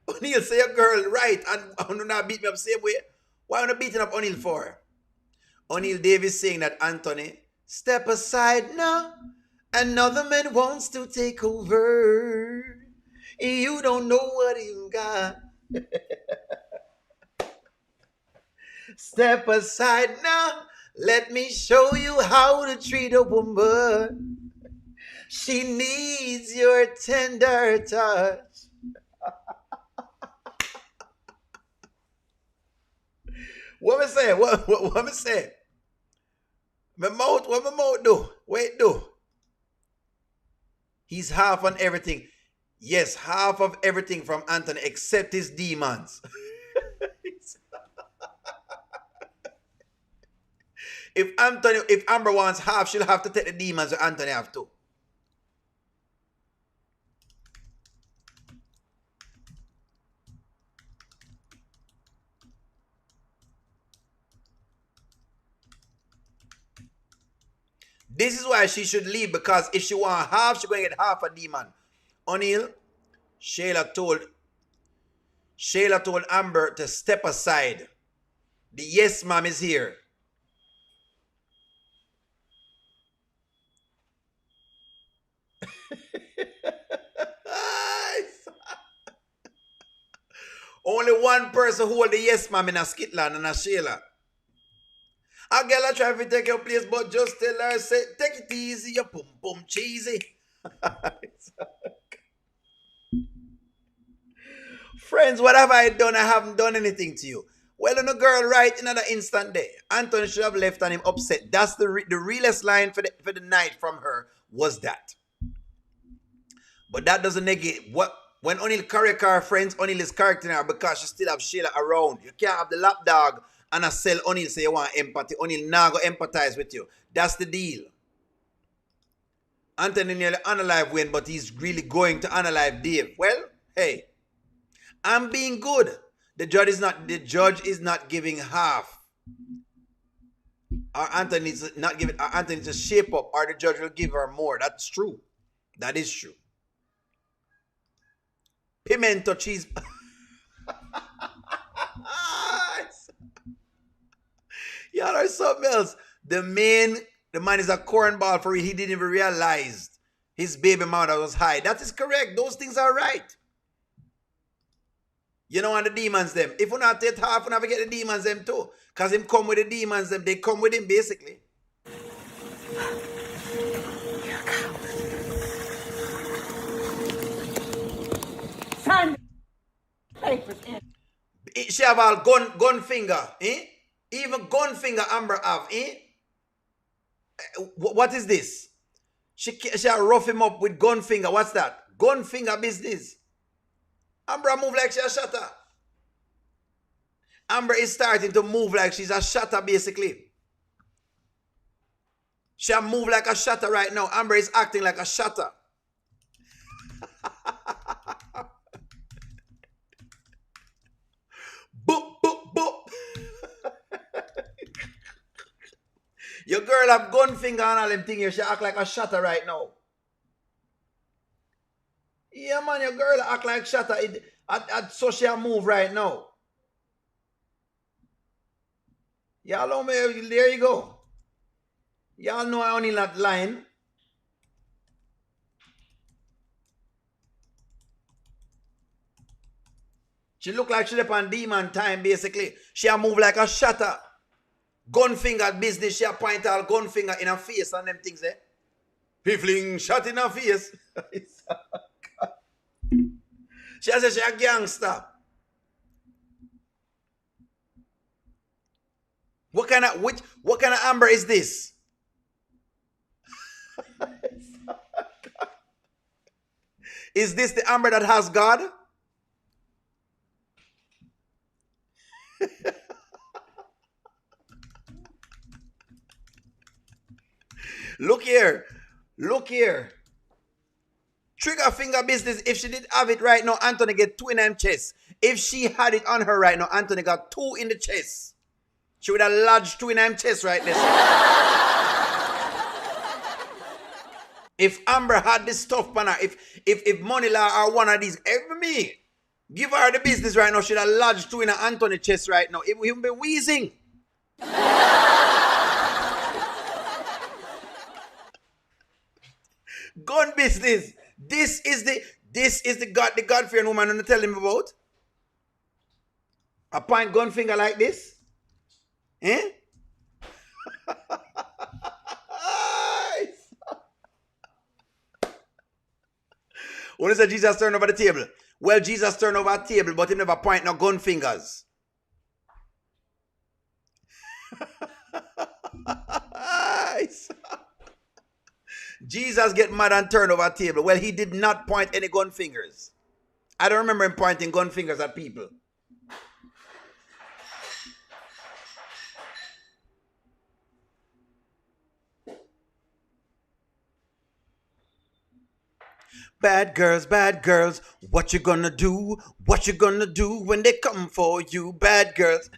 O'Neil say a girl right and not beat me up the same way. Why am I beating up O'Neil for? O'Neil Davis saying that Anthony, step aside now. Another man wants to take over. You don't know what you got. Step aside now. Let me show you how to treat a woman. She needs your tender touch. What me say? What me say? What my mouth do? Wait, do. He's half on everything. Yes, half of everything from Anthony except his demons. If Amber wants half, she'll have to take the demons that Anthony have too. This is why she should leave, because if she want half, she's going to get half a demon. Oneil, Shayla told Amber to step aside. The yes mom is here. Only one person hold the yes mom in a Skitland, and a Shayla. A girl a try to take your place, but just tell her, say, take it easy, you pum pum cheesy. Friends, what have I done? I haven't done anything to you. Well, on a girl right in another instant there. Anthony should have left on him upset. That's the realest line for the night from her was that. But that doesn't negate what when Oneil carry her friends, Oneil is correcting her because she still have Shayla around. You can't have the lapdog and a sell Oneil say you want empathy. Oneil now go empathize with you. That's the deal. Anthony nearly unalive Wayne, but he's really going to unalive Dave. Well, hey, I'm being good. The judge is not giving half. Or Anthony is not giving. Anthony needs to shape up, or the judge will give her more. That's true. That is true. Pimento cheese. Y'all are something else. The man is a cornball for real. He didn't even realize his baby mother was high. That is correct. Those things are right. You know, and the demons them. If we not take half, we never get the demons them too. Because him come with the demons them. They come with him basically. She have all gun finger, eh? Even gun finger Amber have, eh? What is this? She rough him up with gun finger. What's that? Gun finger business. Amber move like she's a shutter. Amber is starting to move like she's a shutter basically. She move like a shutter right now. Amber is acting like a shutter. Boop, boop, boop. Your girl have gun finger and all them things here. She act like a shutter right now. Yeah, man, your girl act like shutter. So she move right now. Y'all know me. There you go. Y'all know I only not lying. She look like she up on demon time, basically. She move like a shutter. Gun finger business. She point all gun finger in her face and them things there. Piffling shot in her face. She says she a gangster. What kind of Amber is this? Is this the Amber that has God? Look here. Look here. Trigger finger business. If she did have it right now, Anthony get 2 in them chest. If she had it on her right now, Anthony got 2 in the chest. She would have lodged 2 in them chest right there. If Amber had this stuff on her, if Money Law or one of these, every me, give her the business right now, she'd have lodged 2 in her Anthony chest right now. It would be wheezing. Gun business. This is the God-fearing woman I'm telling me about. A point gun finger like this. Eh? When you say Jesus turned over the table. Well, Jesus turned over a table, but he never point no gun fingers. Jesus get mad and turn over a table. Well, he did not point any gun fingers. I don't remember him pointing gun fingers at people. Bad girls, what you gonna do? What you gonna do when they come for you? Bad girls.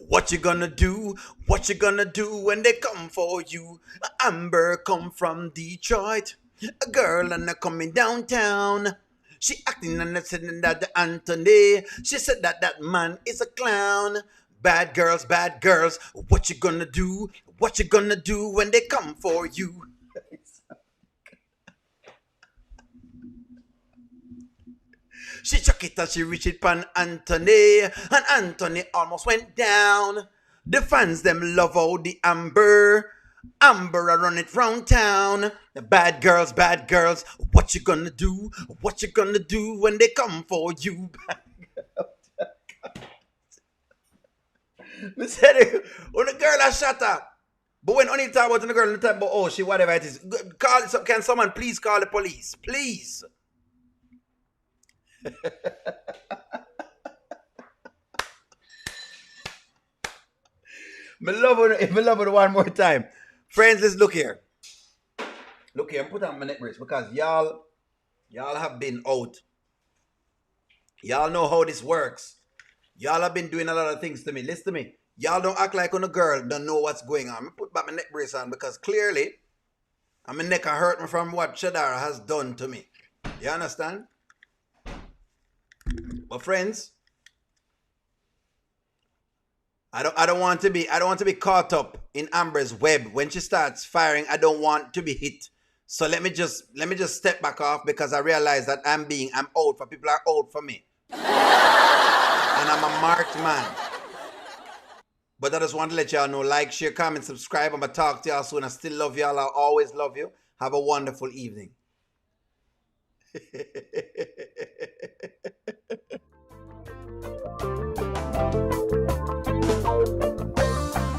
What you gonna do? What you gonna do when they come for you? Amber come from Detroit, a girl and a coming downtown. She acting and saying that the Anthony. She said that that man is a clown. Bad girls, what you gonna do? What you gonna do when they come for you? She chuck it as she reach it pan Anthony, and Anthony almost went down. The fans them love how the Amber I run it round town. The bad girls, what you gonna do? What you gonna do when they come for you? Me said it, when the girl has shut up. But when only talk about the girl, talk about, oh, she whatever it is. Can someone please call the police? Please. Me love it one more time. Friends, let's look here. Look here, put on my neck brace because y'all have been out. Y'all know how this works. Y'all have been doing a lot of things to me. Listen to me. Y'all don't act like on a girl don't know what's going on. Me put back my neck brace on because clearly my neck hurt me from what Shadara has done to me. You understand? But friends, I don't want to be caught up in Amber's web. When she starts firing, I don't want to be hit. So let me just step back off because I realize that I'm old for people are old for me. And I'm a marked man. But I just want to let y'all know, like, share, comment, subscribe. I'm going to talk to y'all soon. I still love y'all. I'll always love you. Have a wonderful evening.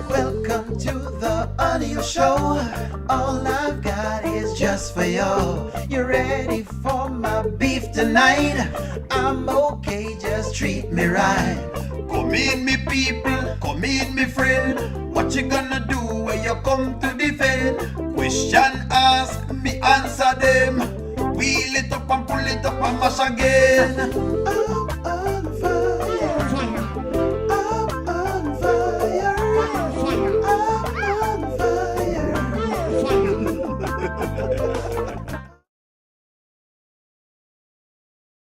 Welcome to the Oneil Show. All I've got is just for you. You ready for my beef tonight? I'm okay, just treat me right. Come in, me people, come in, me friend. What you gonna do when you come to defend? Question ask, me answer them. Wheel it up and pull it up and mash again.